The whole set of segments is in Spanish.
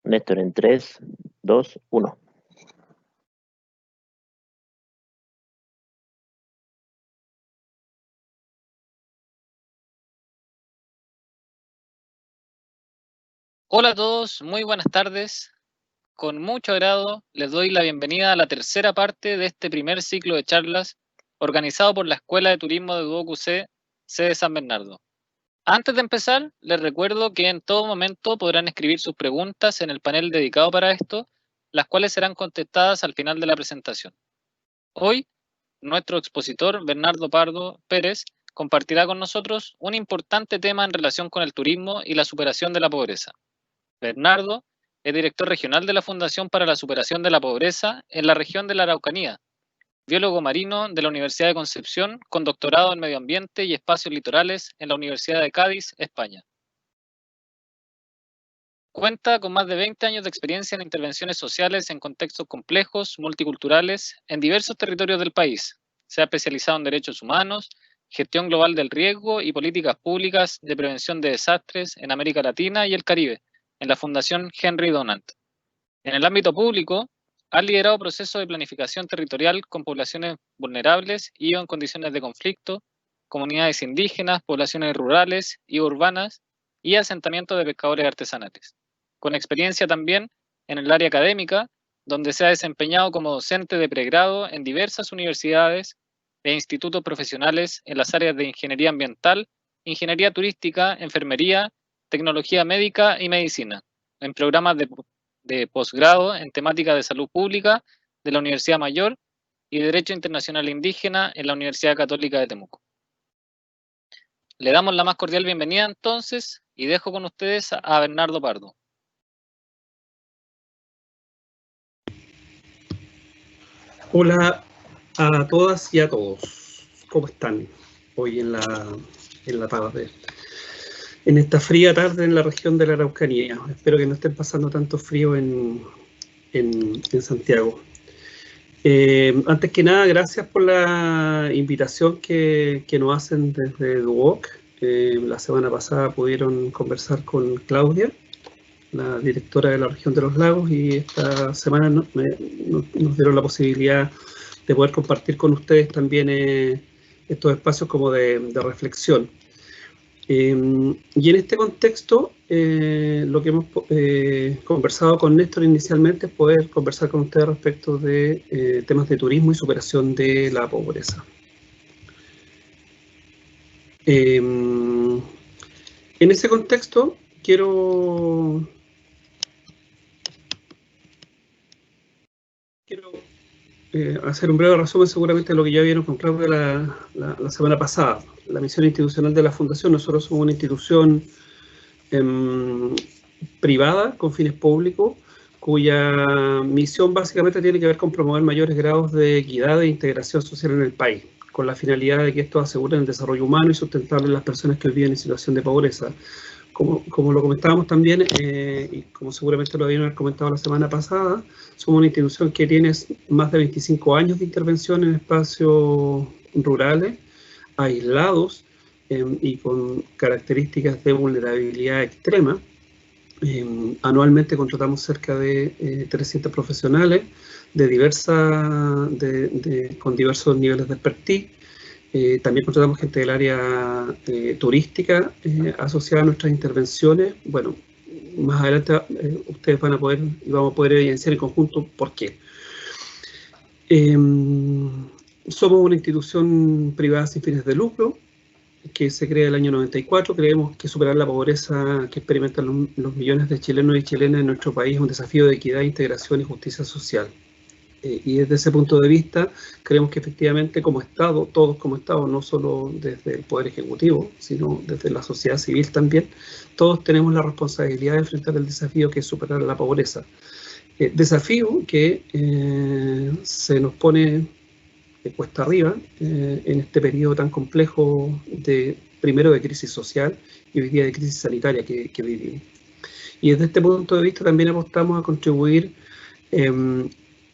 Néstor en 3, 2, 1. Hola a todos, muy buenas tardes. Con mucho agrado les doy la bienvenida a la tercera parte de este primer ciclo de charlas organizado por la Escuela de Turismo de Duoc UC, sede San Bernardo. Antes de empezar, les recuerdo que en todo momento podrán escribir sus preguntas en el panel dedicado para esto, las cuales serán contestadas al final de la presentación. Hoy, nuestro expositor, Bernardo Pardo Pérez, compartirá con nosotros un importante tema en relación con el turismo y la superación de la pobreza. Bernardo es director regional de la Fundación para la Superación de la Pobreza en la región de la Araucanía, biólogo marino de la Universidad de Concepción con doctorado en Medio Ambiente y Espacios Litorales en la Universidad de Cádiz, España. Cuenta con más de 20 años de experiencia en intervenciones sociales en contextos complejos, multiculturales, en diversos territorios del país. Se ha especializado en derechos humanos, gestión global del riesgo y políticas públicas de prevención de desastres en América Latina y el Caribe, en la Fundación Henry Donant. En el ámbito público, ha liderado procesos de planificación territorial con poblaciones vulnerables y o en condiciones de conflicto, comunidades indígenas, poblaciones rurales y urbanas y asentamientos de pescadores artesanales. Con experiencia también en el área académica, donde se ha desempeñado como docente de pregrado en diversas universidades e institutos profesionales en las áreas de ingeniería ambiental, ingeniería turística, enfermería, tecnología médica y medicina, en programas de posgrado en temática de salud pública de la Universidad Mayor y Derecho Internacional Indígena en la Universidad Católica de Temuco. Le damos la más cordial bienvenida entonces y dejo con ustedes a Bernardo Pardo. Hola a todas y a todos. ¿Cómo están hoy en la tarde? En esta fría tarde en la región de la Araucanía. Espero que no estén pasando tanto frío en Santiago. Antes que nada, gracias por la invitación que nos hacen desde Duoc. La semana pasada pudieron conversar con Claudia, la directora de la región de los lagos, y esta semana nos dieron la posibilidad de poder compartir con ustedes también estos espacios como de reflexión. Y en este contexto, lo que hemos conversado con Néstor inicialmente es poder conversar con ustedes respecto de temas de turismo y superación de la pobreza. En ese contexto, quiero hacer un breve resumen seguramente de lo que ya vieron con Claudia la semana pasada. La misión institucional de la Fundación: nosotros somos una institución privada con fines públicos, cuya misión básicamente tiene que ver con promover mayores grados de equidad e integración social en el país, con la finalidad de que esto asegure el desarrollo humano y sustentable de las personas que viven en situación de pobreza. Como lo comentábamos también, y como seguramente lo habían comentado la semana pasada, somos una institución que tiene más de 25 años de intervención en espacios rurales, aislados y con características de vulnerabilidad extrema. Anualmente contratamos cerca de 300 profesionales con diversos niveles de expertise. También contratamos gente del área turística asociada a nuestras intervenciones. Bueno, más adelante ustedes van a poder y vamos a poder evidenciar en conjunto por qué. Somos una institución privada sin fines de lucro que se crea el año 94. Creemos que superar la pobreza que experimentan los millones de chilenos y chilenas en nuestro país es un desafío de equidad, integración y justicia social. Y desde ese punto de vista, creemos que efectivamente como Estado, todos como Estado, no solo desde el Poder Ejecutivo, sino desde la sociedad civil también, todos tenemos la responsabilidad de enfrentar el desafío que es superar la pobreza. Desafío que se nos pone cuesta arriba en este periodo tan complejo primero de crisis social y hoy día de crisis sanitaria que vivimos. Y desde este punto de vista también apostamos a contribuir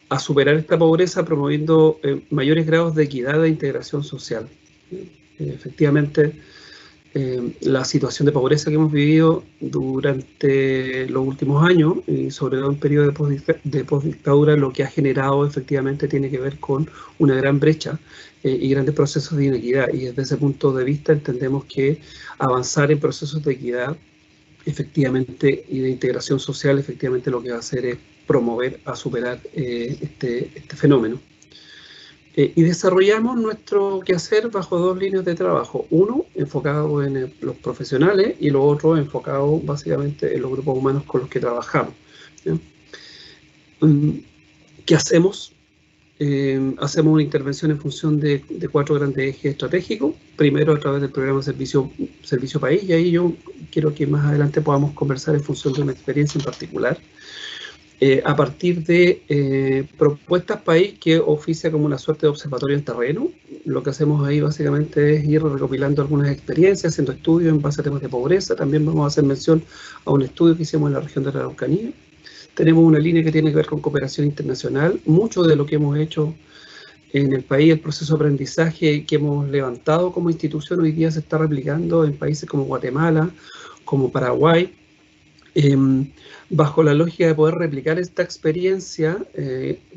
a superar esta pobreza promoviendo mayores grados de equidad e integración social. Efectivamente, la situación de pobreza que hemos vivido durante los últimos años, y sobre todo en periodo de postdictadura, lo que ha generado efectivamente tiene que ver con una gran brecha y grandes procesos de inequidad. Y desde ese punto de vista entendemos que avanzar en procesos de equidad efectivamente y de integración social, efectivamente lo que va a hacer es promover a superar este fenómeno. Y desarrollamos nuestro quehacer bajo dos líneas de trabajo. Uno, enfocado en los profesionales, y lo otro, enfocado básicamente en los grupos humanos con los que trabajamos. ¿Qué hacemos? Hacemos una intervención en función de 4 grandes ejes estratégicos. Primero, a través del programa Servicio País, y ahí yo quiero que más adelante podamos conversar en función de una experiencia en particular. A partir de propuestas país que oficia como una suerte de observatorio en terreno. Lo que hacemos ahí básicamente es ir recopilando algunas experiencias, haciendo estudios en base a temas de pobreza. También vamos a hacer mención a un estudio que hicimos en la región de la Araucanía. Tenemos una línea que tiene que ver con cooperación internacional. Mucho de lo que hemos hecho en el país, el proceso de aprendizaje que hemos levantado como institución, hoy día se está replicando en países como Guatemala, como Paraguay, bajo la lógica de poder replicar esta experiencia.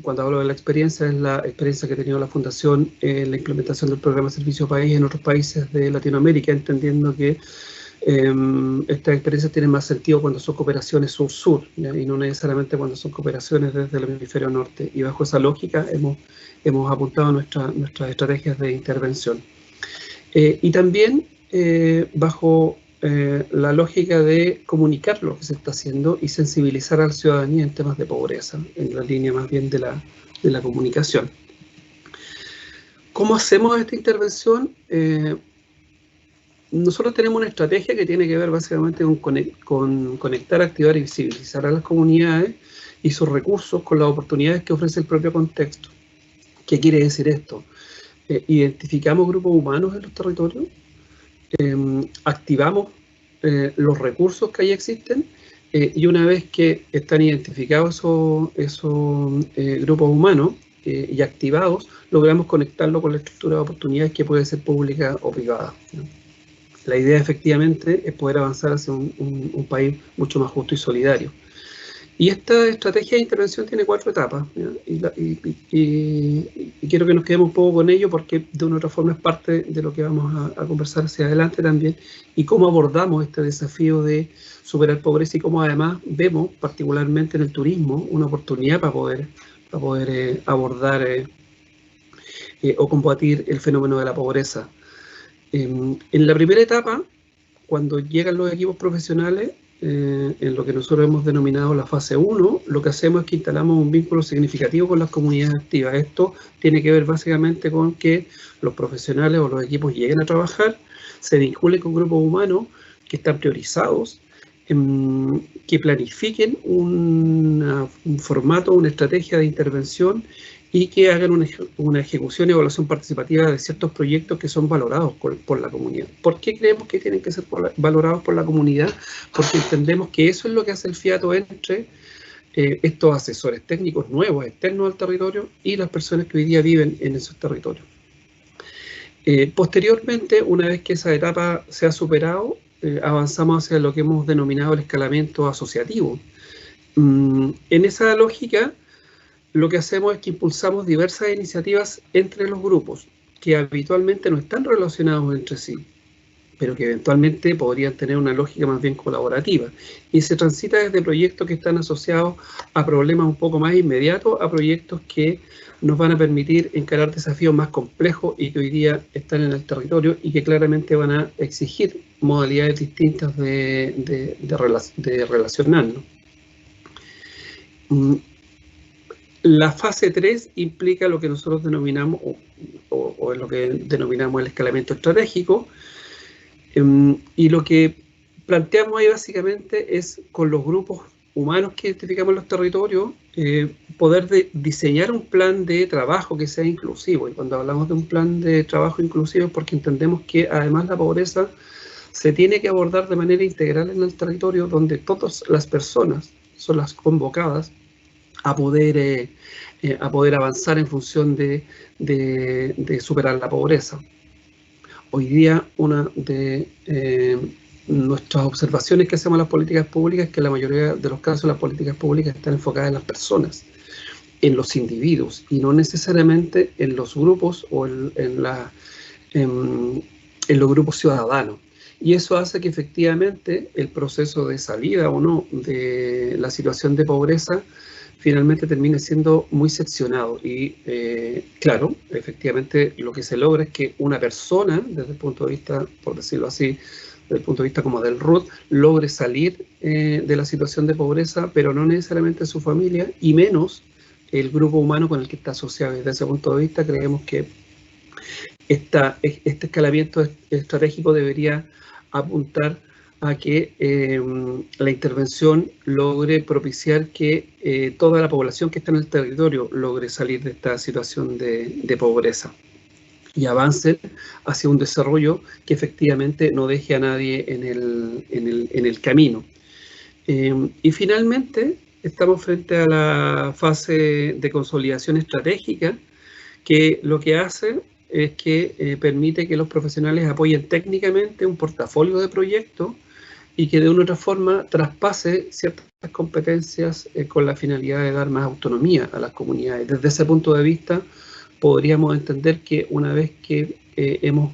Cuando hablo de la experiencia, es la experiencia que ha tenido la Fundación en la implementación del programa Servicio País en otros países de Latinoamérica, entendiendo que estas experiencias tienen más sentido cuando son cooperaciones sur-sur, y no necesariamente cuando son cooperaciones desde el hemisferio norte. Y bajo esa lógica hemos apuntado nuestras estrategias de intervención. Y también bajo la lógica de comunicar lo que se está haciendo y sensibilizar a la ciudadanía en temas de pobreza, en la línea más bien de la comunicación. ¿Cómo hacemos esta intervención? Nosotros tenemos una estrategia que tiene que ver básicamente con conectar, activar y visibilizar a las comunidades y sus recursos con las oportunidades que ofrece el propio contexto. ¿Qué quiere decir esto? Identificamos grupos humanos en los territorios, activamos los recursos que ahí existen, y una vez que están identificados esos grupos humanos y activados, logramos conectarlo con la estructura de oportunidades que puede ser pública o privada, ¿no? La idea efectivamente es poder avanzar hacia un país mucho más justo y solidario. Y esta estrategia de intervención tiene 4 etapas, y quiero que nos quedemos un poco con ello porque de una u otra forma es parte de lo que vamos a conversar hacia adelante también, y cómo abordamos este desafío de superar pobreza y cómo además vemos particularmente en el turismo una oportunidad para poder abordar o combatir el fenómeno de la pobreza. En la primera etapa, cuando llegan los equipos profesionales, en lo que nosotros hemos denominado la fase 1, lo que hacemos es que instalamos un vínculo significativo con las comunidades activas. Esto tiene que ver básicamente con que los profesionales o los equipos lleguen a trabajar, se vinculen con grupos humanos que están priorizados, que planifiquen un formato, una estrategia de intervención y que hagan una ejecución y evaluación participativa de ciertos proyectos que son valorados por la comunidad. ¿Por qué creemos que tienen que ser valorados por la comunidad? Porque entendemos que eso es lo que hace el fiato entre estos asesores técnicos nuevos, externos al territorio, y las personas que hoy día viven en esos territorios. Posteriormente, una vez que esa etapa se ha superado, avanzamos hacia lo que hemos denominado el escalamiento asociativo. En esa lógica, lo que hacemos es que impulsamos diversas iniciativas entre los grupos que habitualmente no están relacionados entre sí, pero que eventualmente podrían tener una lógica más bien colaborativa. Y se transita desde proyectos que están asociados a problemas un poco más inmediatos, a proyectos que nos van a permitir encarar desafíos más complejos y que hoy día están en el territorio y que claramente van a exigir modalidades distintas de relacionarnos. La fase 3 implica lo que nosotros denominamos, o es lo que denominamos el escalamiento estratégico, y lo que planteamos ahí básicamente es, con los grupos humanos que identificamos en los territorios, poder diseñar un plan de trabajo que sea inclusivo. Y cuando hablamos de un plan de trabajo inclusivo es porque entendemos que además la pobreza se tiene que abordar de manera integral en el territorio, donde todas las personas son las convocadas a poder avanzar en función de superar la pobreza. Hoy día una de nuestras observaciones que hacemos a las políticas públicas es que en la mayoría de los casos las políticas públicas están enfocadas en las personas, en los individuos, y no necesariamente en los grupos o en los grupos ciudadanos. Y eso hace que efectivamente el proceso de salida o no de la situación de pobreza finalmente termine siendo muy seccionado. Y claro, efectivamente lo que se logra es que una persona, desde el punto de vista, por decirlo así, desde el punto de vista como del RUT, logre salir de la situación de pobreza, pero no necesariamente su familia, y menos el grupo humano con el que está asociado. Desde ese punto de vista creemos que este escalamiento estratégico debería apuntar a que la intervención logre propiciar que toda la población que está en el territorio logre salir de esta situación de pobreza y avance hacia un desarrollo que efectivamente no deje a nadie en el camino. Y finalmente estamos frente a la fase de consolidación estratégica, que lo que hace es que permite que los profesionales apoyen técnicamente un portafolio de proyectos y que de una u otra forma traspase ciertas competencias con la finalidad de dar más autonomía a las comunidades. Desde ese punto de vista, podríamos entender que una vez que hemos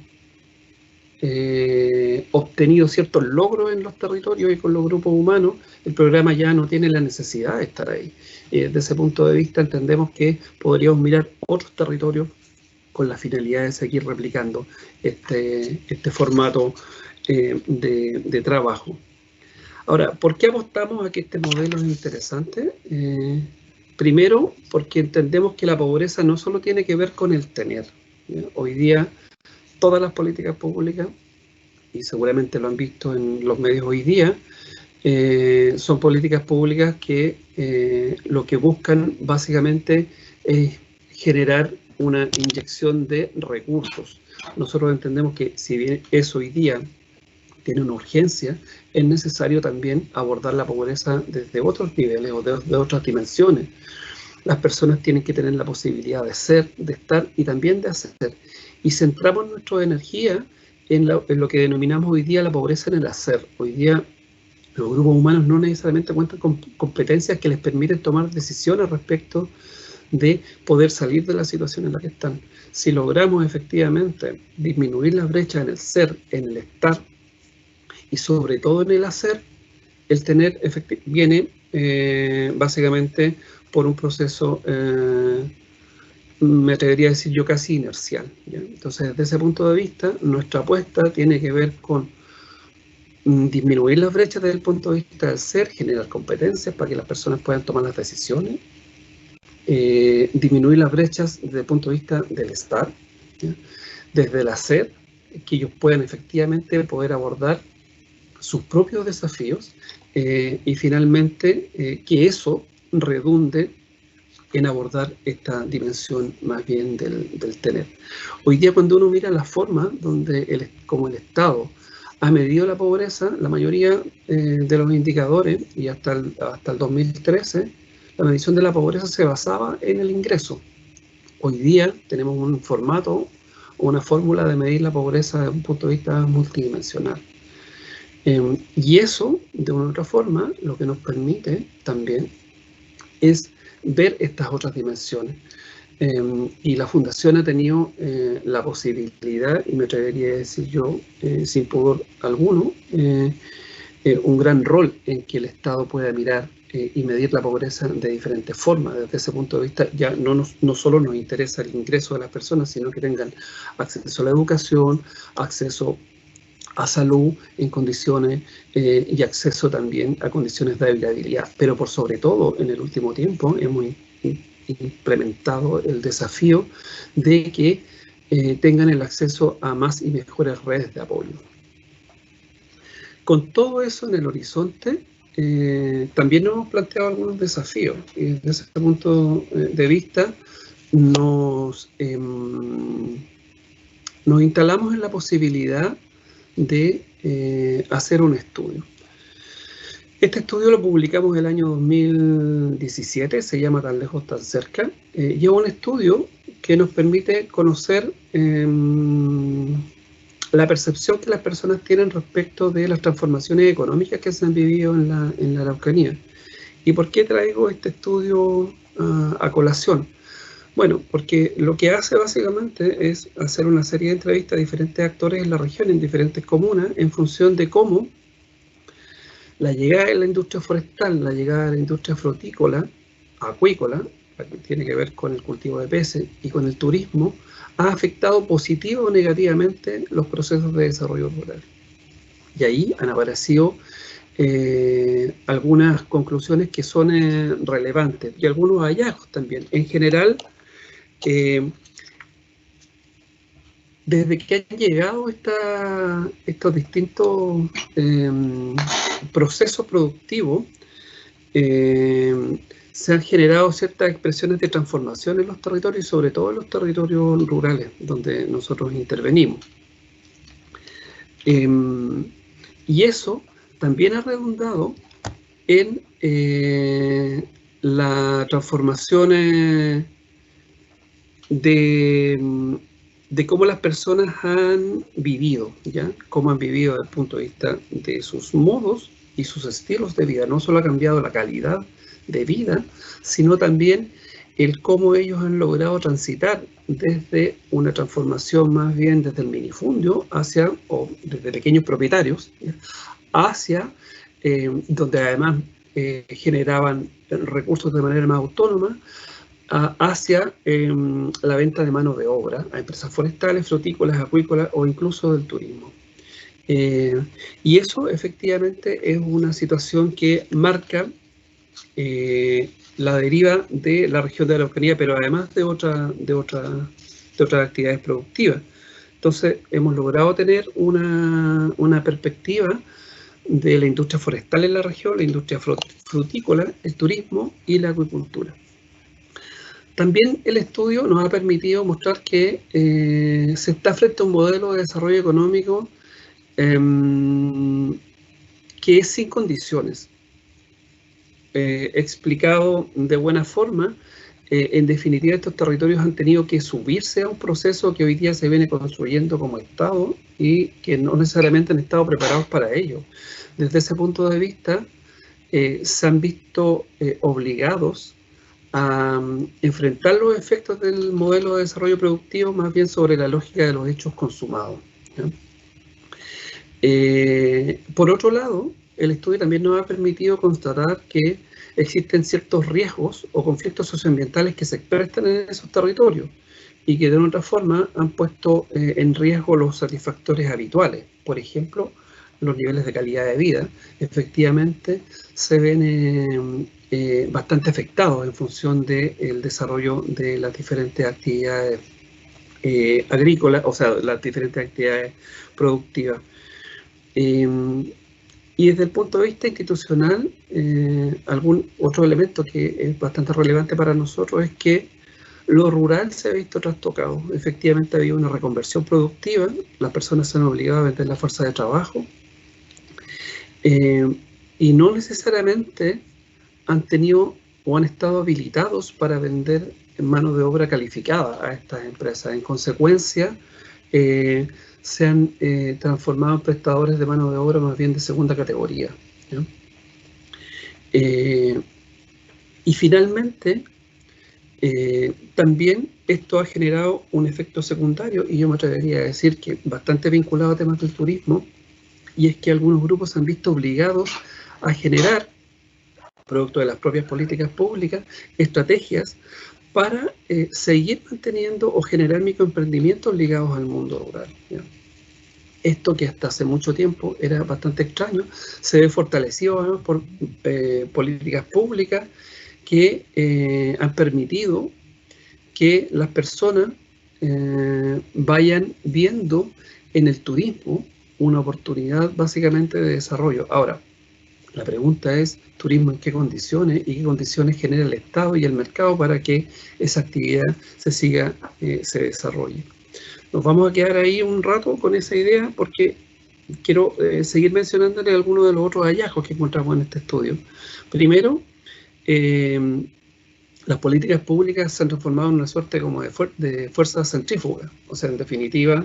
obtenido ciertos logros en los territorios y con los grupos humanos, el programa ya no tiene la necesidad de estar ahí. Desde ese punto de vista entendemos que podríamos mirar otros territorios con la finalidad de seguir replicando este formato de trabajo. Ahora, ¿por qué apostamos a que este modelo es interesante? Primero, porque entendemos que la pobreza no solo tiene que ver con el tener. Hoy día, todas las políticas públicas, y seguramente lo han visto en los medios hoy día, son políticas públicas que lo que buscan básicamente es generar una inyección de recursos. Nosotros entendemos que si bien eso hoy día tiene una urgencia, es necesario también abordar la pobreza desde otros niveles o de otras dimensiones. Las personas tienen que tener la posibilidad de ser, de estar y también de hacer. Y centramos nuestra energía en lo que denominamos hoy día la pobreza en el hacer. Hoy día los grupos humanos no necesariamente cuentan con competencias que les permiten tomar decisiones respecto de poder salir de la situación en la que están. Si logramos efectivamente disminuir las brechas en el ser, en el estar y sobre todo en el hacer, el tener viene básicamente por un proceso, me atrevería a decir yo, casi inercial, ¿ya? Entonces, desde ese punto de vista, nuestra apuesta tiene que ver con disminuir las brechas desde el punto de vista del ser, generar competencias para que las personas puedan tomar las decisiones, disminuir las brechas desde el punto de vista del estar, ¿ya? Desde el hacer, que ellos puedan efectivamente poder abordar sus propios desafíos y finalmente que eso redunde en abordar esta dimensión más bien del tener. Hoy día cuando uno mira la forma donde como el Estado ha medido la pobreza, la mayoría de los indicadores, y hasta el 2013, la medición de la pobreza se basaba en el ingreso. Hoy día tenemos un formato, una fórmula de medir la pobreza desde un punto de vista multidimensional. Y eso, de una u otra forma, lo que nos permite también es ver estas otras dimensiones. Y la Fundación ha tenido la posibilidad, y me atrevería a decir yo, sin pudor alguno, un gran rol en que el Estado pueda mirar y medir la pobreza de diferentes formas. Desde ese punto de vista ya no solo nos interesa el ingreso de las personas, sino que tengan acceso a la educación, acceso a salud en condiciones y acceso también a condiciones de habitabilidad. Pero por sobre todo, en el último tiempo hemos implementado el desafío de que tengan el acceso a más y mejores redes de apoyo. Con todo eso en el horizonte, también nos hemos planteado algunos desafíos, y desde ese punto de vista nos instalamos en la posibilidad de hacer un estudio. Este estudio lo publicamos el año 2017, se llama Tan lejos, tan cerca, y es un estudio que nos permite conocer la percepción que las personas tienen respecto de las transformaciones económicas que se han vivido en la Araucanía. ¿Y por qué traigo este estudio a colación? Bueno, porque lo que hace básicamente es hacer una serie de entrevistas a diferentes actores en la región, en diferentes comunas, en función de cómo la llegada de la industria forestal, la llegada de la industria frutícola, acuícola, que tiene que ver con el cultivo de peces y con el turismo, ha afectado positivo o negativamente los procesos de desarrollo rural. Y ahí han aparecido algunas conclusiones que son relevantes y algunos hallazgos también. En general, desde que han llegado estos distintos procesos productivos, se han generado ciertas expresiones de transformación en los territorios, y sobre todo en los territorios rurales, donde nosotros intervenimos. Y eso también ha redundado en la transformación de cómo las personas han vivido, ¿ya? Cómo han vivido desde el punto de vista de sus modos y sus estilos de vida. No solo ha cambiado la calidad de vida, sino también el cómo ellos han logrado transitar desde una transformación más bien desde el minifundio o desde pequeños propietarios, ¿ya? Hacia donde además generaban recursos de manera más autónoma, hacia la venta de mano de obra a empresas forestales, frutícolas, acuícolas o incluso del turismo. Y eso efectivamente es una situación que marca la deriva de la región de la Araucanía, pero además de otras actividades productivas. Entonces hemos logrado tener una perspectiva de la industria forestal en la región, la industria frutícola, el turismo y la acuicultura. También el estudio nos ha permitido mostrar que se está frente a un modelo de desarrollo económico que es sin condiciones. Explicado de buena forma, en definitiva estos territorios han tenido que subirse a un proceso que hoy día se viene construyendo como Estado y que no necesariamente han estado preparados para ello. Desde ese punto de vista, se han visto obligados a enfrentar los efectos del modelo de desarrollo productivo más bien sobre la lógica de los hechos consumados, ¿ya? Por otro lado, el estudio también nos ha permitido constatar que existen ciertos riesgos o conflictos socioambientales que se expresan en esos territorios y que de otra forma han puesto en riesgo los satisfactores habituales. Por ejemplo, los niveles de calidad de vida efectivamente se ven bastante afectados en función del desarrollo de las diferentes actividades agrícolas, o sea, las diferentes actividades productivas. Y desde el punto de vista institucional, algún otro elemento que es bastante relevante para nosotros es que lo rural se ha visto trastocado. Efectivamente ha habido una reconversión productiva, las personas se han obligado a vender la fuerza de trabajo y no necesariamente han tenido o han estado habilitados para vender mano de obra calificada a estas empresas. En consecuencia, se han transformado en prestadores de mano de obra más bien de segunda categoría, ¿ya? Y finalmente, también esto ha generado un efecto secundario, y yo me atrevería a decir que bastante vinculado a temas del turismo, y es que algunos grupos se han visto obligados a generar, producto de las propias políticas públicas, estrategias para seguir manteniendo o generar microemprendimientos ligados al mundo rural, ¿ya? Esto que hasta hace mucho tiempo era bastante extraño, se ve fortalecido, ¿no?, por políticas públicas que han permitido que las personas vayan viendo en el turismo una oportunidad básicamente de desarrollo. Ahora, la pregunta es, ¿turismo en qué condiciones y qué condiciones genera el Estado y el mercado para que esa actividad se desarrolle? Nos vamos a quedar ahí un rato con esa idea porque quiero seguir mencionándole algunos de los otros hallazgos que encontramos en este estudio. Primero, las políticas públicas se han transformado en una suerte como de fuerza centrífuga. O sea, en definitiva,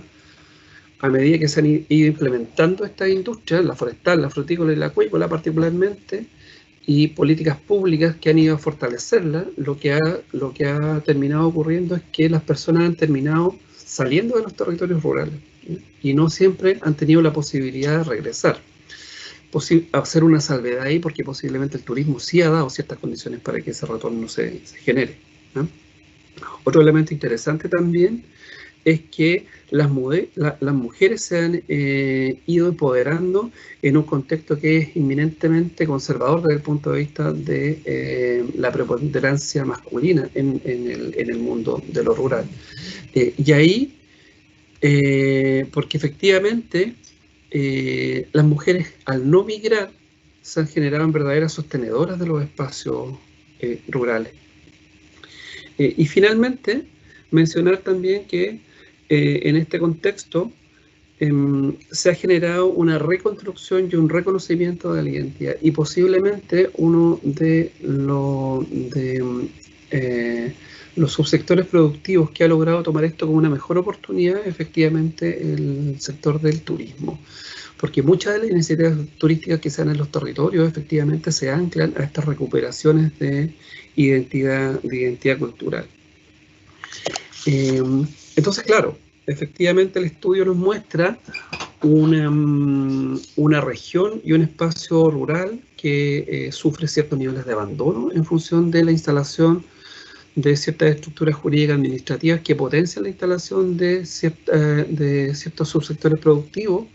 a medida que se han ido implementando estas industrias, la forestal, la frutícola y la acuícola particularmente, y políticas públicas que han ido a fortalecerla, lo que ha terminado ocurriendo es que las personas han terminado saliendo de los territorios rurales, ¿sí? Y no siempre han tenido la posibilidad de regresar. Hacer una salvedad ahí porque posiblemente el turismo sí ha dado ciertas condiciones para que ese retorno se genere, ¿no? Otro elemento interesante también es que las mujeres se han ido empoderando en un contexto que es inminentemente conservador desde el punto de vista de la preponderancia masculina en el mundo de lo rural. Y ahí, porque efectivamente las mujeres al no migrar se han generado en verdaderas sostenedoras de los espacios rurales. Y finalmente, mencionar también que en este contexto se ha generado una reconstrucción y un reconocimiento de la identidad, y posiblemente uno de los subsectores productivos que ha logrado tomar esto como una mejor oportunidad, efectivamente el sector del turismo, porque muchas de las iniciativas turísticas que se dan en los territorios efectivamente se anclan a estas recuperaciones de identidad cultural. Entonces, claro, efectivamente el estudio nos muestra una región y un espacio rural que sufre ciertos niveles de abandono en función de la instalación de ciertas estructuras jurídicas administrativas que potencian la instalación de ciertos subsectores productivos,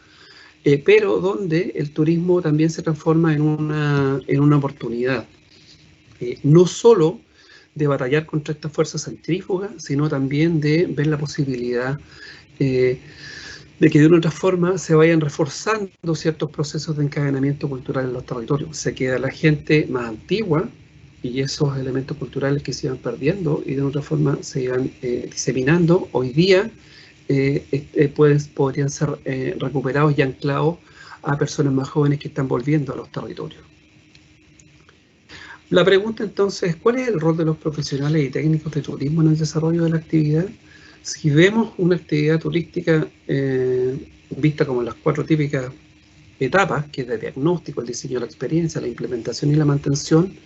pero donde el turismo también se transforma en una oportunidad, no solo de batallar contra estas fuerzas centrífugas, sino también de ver la posibilidad de que de una u otra forma se vayan reforzando ciertos procesos de encadenamiento cultural en los territorios. Se queda la gente más antigua y esos elementos culturales que se iban perdiendo y de una otra forma se iban diseminando. Hoy día podrían ser recuperados y anclados a personas más jóvenes que están volviendo a los territorios. La pregunta entonces es, ¿cuál es el rol de los profesionales y técnicos de turismo en el desarrollo de la actividad? Si vemos una actividad turística vista como las 4 típicas etapas, que es de diagnóstico, el diseño de la experiencia, la implementación y la mantención,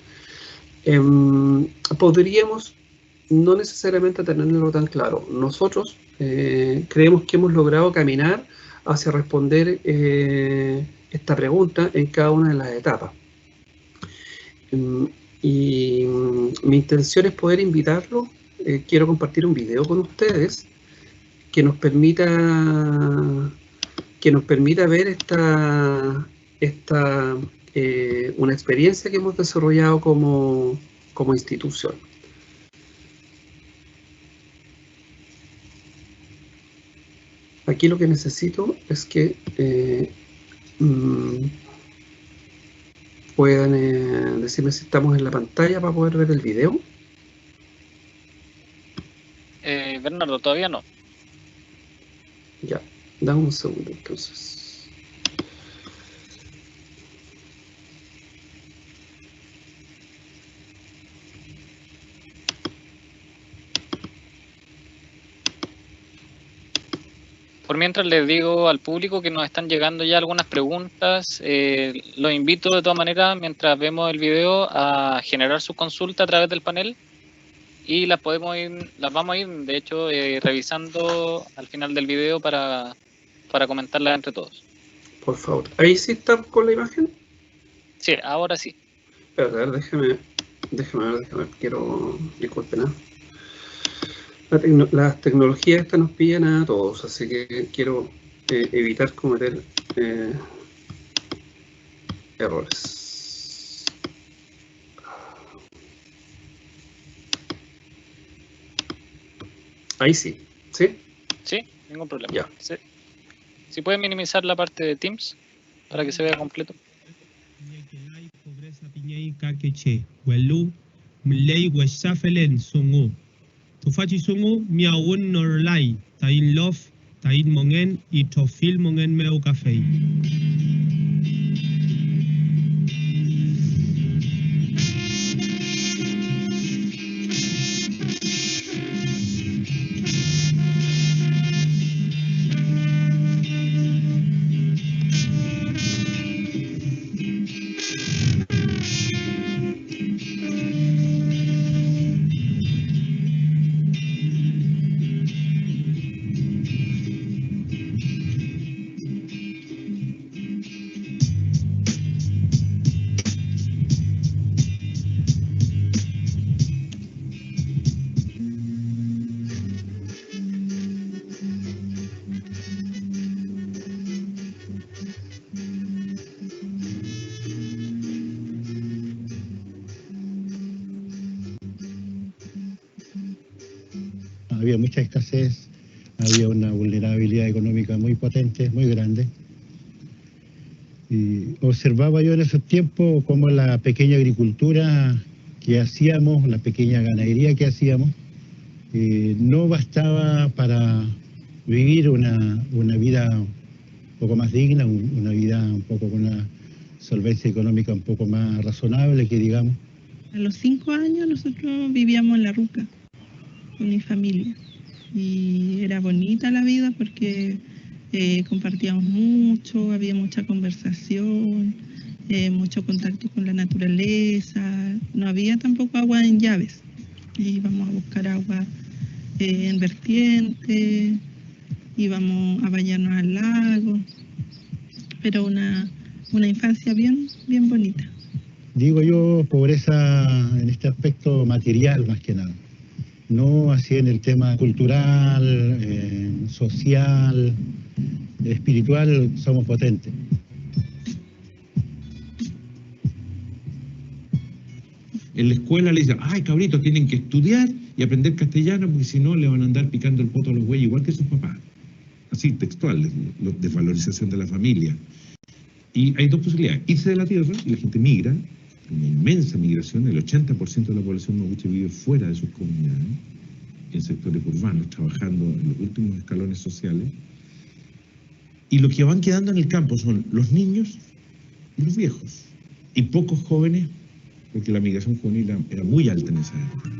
podríamos no necesariamente tenerlo tan claro. Nosotros creemos que hemos logrado caminar hacia responder esta pregunta en cada una de las etapas. Y mi intención es poder invitarlo. Quiero compartir un video con ustedes que nos permita ver una experiencia que hemos desarrollado como institución. Aquí lo que necesito es que puedan decirme si estamos en la pantalla para poder ver el video. Bernardo, todavía no. Ya, dame un segundo entonces. Por mientras les digo al público que nos están llegando ya algunas preguntas, los invito de todas maneras, mientras vemos el video, a generar su consulta a través del panel y las vamos a ir, de hecho, revisando al final del video para comentarlas entre todos. Por favor. ¿Ahí sí está con la imagen? Sí, ahora sí. A ver, déjame ver, disculpen, ¿no? Las tecnologías estas nos pillan a todos, así que quiero evitar cometer errores. Ahí sí, ¿sí? Sí, ningún problema. Ya. Sí. Si pueden minimizar la parte de Teams para que se vea completo. Tufachi sungu miawun norlai tain lof tain mongen y tofil mongen meu café. había mucha escasez, había una vulnerabilidad económica muy potente, muy grande. Y observaba yo en esos tiempos cómo la pequeña agricultura que hacíamos, la pequeña ganadería que hacíamos, no bastaba para vivir una vida un poco más digna, una vida un poco con una solvencia económica un poco más razonable, que digamos. A los 5 años nosotros vivíamos en La Ruca con mi familia y era bonita la vida porque compartíamos mucho, había mucha conversación, mucho contacto con la naturaleza, no había tampoco agua en llaves, íbamos a buscar agua en vertientes, íbamos a bañarnos al lago, pero una infancia bien bonita. Digo yo, pobreza en este aspecto material más que nada, no así en el tema cultural, social, espiritual, somos potentes. En la escuela le dicen, ay cabritos, tienen que estudiar y aprender castellano porque si no le van a andar picando el poto a los güeyes igual que sus papás. Así, textual, desvalorización de la familia. Y hay dos posibilidades, irse de la tierra y la gente migra, una inmensa migración, el 80% de la población mapuche vive fuera de sus comunidades, en sectores urbanos, trabajando en los últimos escalones sociales. Y lo que van quedando en el campo son los niños y los viejos, y pocos jóvenes, porque la migración juvenil era muy alta en esa época.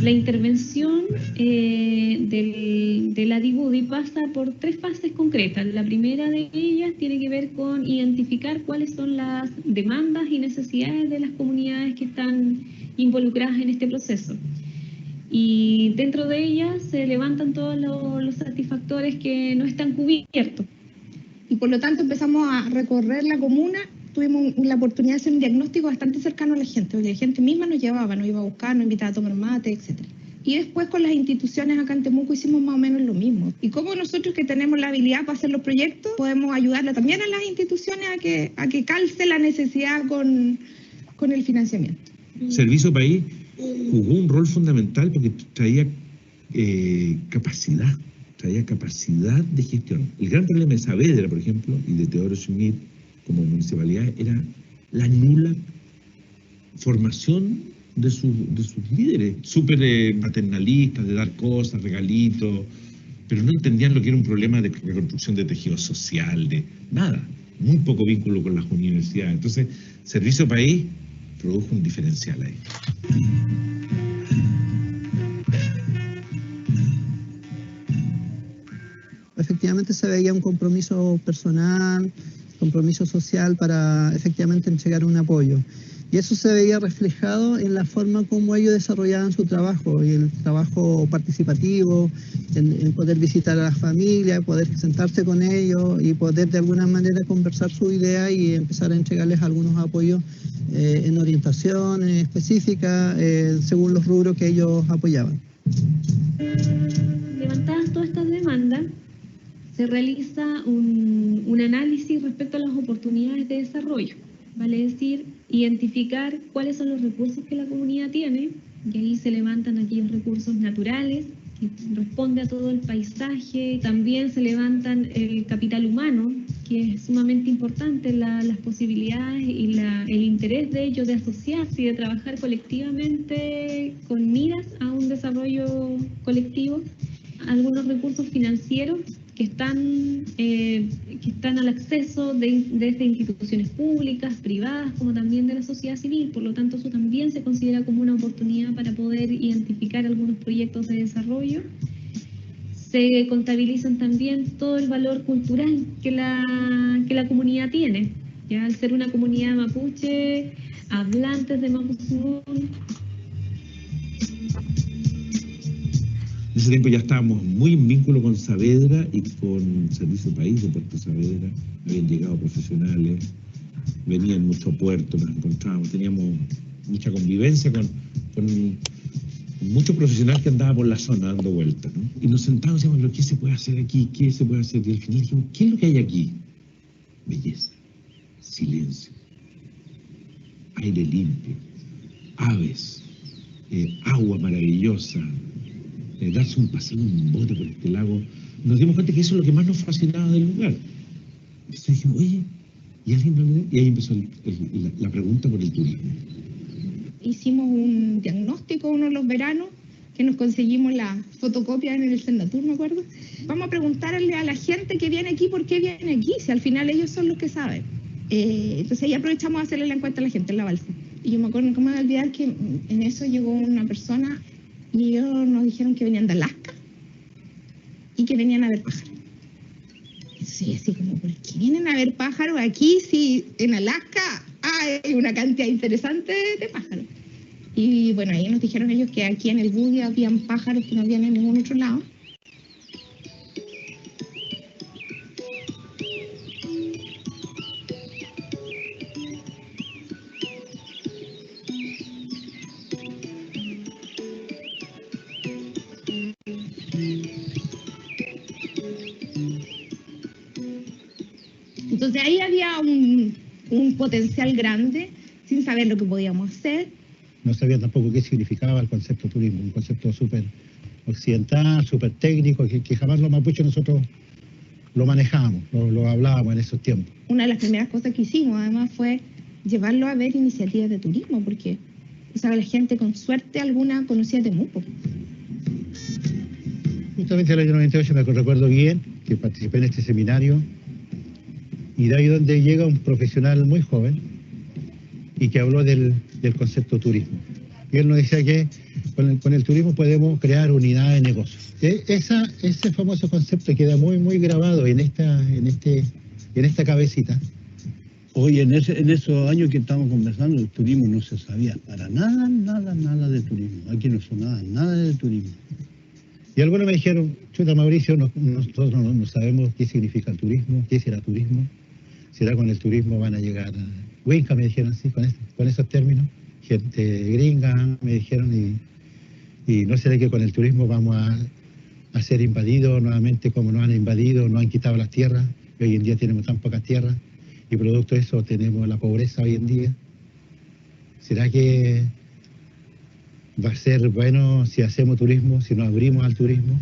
La intervención de la DIBUDI pasa por 3 fases concretas. La primera de ellas tiene que ver con identificar cuáles son las demandas y necesidades de las comunidades que están involucradas en este proceso. Y dentro de ellas se levantan todos los satisfactores que no están cubiertos. Y por lo tanto empezamos a recorrer la comuna. Tuvimos la oportunidad de hacer un diagnóstico bastante cercano a la gente, porque la gente misma nos llevaba, nos iba a buscar, nos invitaba a tomar mate, etc. Y después con las instituciones acá en Temuco hicimos más o menos lo mismo. Y como nosotros que tenemos la habilidad para hacer los proyectos, podemos ayudarle también a las instituciones a que calce la necesidad con el financiamiento. Servicio País jugó un rol fundamental porque traía capacidad de gestión. El gran problema de Saavedra, por ejemplo, y de Teodoro Schmidt como municipalidad era la nula formación de sus líderes, súper paternalistas, de dar cosas, regalitos, pero no entendían lo que era un problema de reconstrucción de tejido social, de nada, muy poco vínculo con las universidades. Entonces, Servicio País produjo un diferencial ahí. Efectivamente se veía un compromiso personal, compromiso social para efectivamente entregar un apoyo. Y eso se veía reflejado en la forma como ellos desarrollaban su trabajo, y el trabajo participativo, en poder visitar a las familias, poder sentarse con ellos y poder de alguna manera conversar su idea y empezar a entregarles algunos apoyos en orientación específica según los rubros que ellos apoyaban. Levantadas todas estas demandas, se realiza un análisis respecto a las oportunidades de desarrollo, vale decir, identificar cuáles son los recursos que la comunidad tiene, y ahí se levantan aquellos recursos naturales, que responde a todo el paisaje, también se levantan el capital humano, que es sumamente importante, las posibilidades y el interés de ellos de asociarse y de trabajar colectivamente con miras a un desarrollo colectivo, algunos recursos financieros que están al acceso desde instituciones públicas, privadas, como también de la sociedad civil. Por lo tanto, eso también se considera como una oportunidad para poder identificar algunos proyectos de desarrollo. Se contabilizan también todo el valor cultural que la comunidad tiene. Ya al ser una comunidad mapuche, hablantes de mapuzungún. En ese tiempo ya estábamos muy en vínculo con Saavedra y con Servicio País de Puerto Saavedra. Habían llegado profesionales, venían mucho a Puerto, nos encontrábamos, teníamos mucha convivencia con mucho profesional que andaba por la zona dando vueltas, ¿no? Y nos sentamos y decíamos, ¿qué se puede hacer aquí? ¿Qué se puede hacer? Y al final dijimos, ¿qué es lo que hay aquí? Belleza, silencio, aire limpio, aves, agua maravillosa, darse un paseo en un bote por este lago. Nos dimos cuenta que eso es lo que más nos fascinaba del lugar. Entonces dijimos, oye, ¿y alguien no le da? Y ahí empezó la pregunta por el turismo. Hicimos un diagnóstico uno de los veranos, que nos conseguimos la fotocopia en el Sendatur, me acuerdo. Vamos a preguntarle a la gente que viene aquí por qué viene aquí, si al final ellos son los que saben. Entonces ahí aprovechamos a hacerle la encuesta a la gente en la balsa. Y yo me acuerdo, no me voy a olvidar que en eso llegó una persona y ellos nos dijeron que venían de Alaska y que venían a ver pájaros. Sí, así como, ¿por qué vienen a ver pájaros aquí si en Alaska hay una cantidad interesante de pájaros? Y bueno, ahí nos dijeron ellos que aquí en el Buggy habían pájaros que no habían en ningún otro lado. Entonces ahí había un potencial grande, sin saber lo que podíamos hacer. No sabía tampoco qué significaba el concepto turismo, un concepto súper occidental, súper técnico, que jamás los mapuches nosotros lo manejábamos, lo hablábamos en esos tiempos. Una de las primeras cosas que hicimos, además, fue llevarlo a ver iniciativas de turismo, porque o sea, la gente con suerte alguna conocía Temuco. Justamente en el año 98 me recuerdo bien que participé en este seminario, y de ahí donde llega un profesional muy joven y que habló del concepto turismo. Y él nos decía que con el turismo podemos crear unidad de negocios. Ese famoso concepto queda muy grabado en esta cabecita. Hoy en esos años que estamos conversando, el turismo no se sabía para nada de turismo. Aquí no sonaba nada de turismo. Y algunos me dijeron, chuta Mauricio, nosotros no sabemos qué significa el turismo, qué será turismo. ¿Será con el turismo van a llegar Huinca? Me dijeron así, con esos términos. Gente gringa, me dijeron, y no será que con el turismo vamos a ser invadidos nuevamente como nos han invadido, nos han quitado las tierras, y hoy en día tenemos tan pocas tierras, y producto de eso tenemos la pobreza hoy en día. ¿Será que va a ser bueno si hacemos turismo, si nos abrimos al turismo?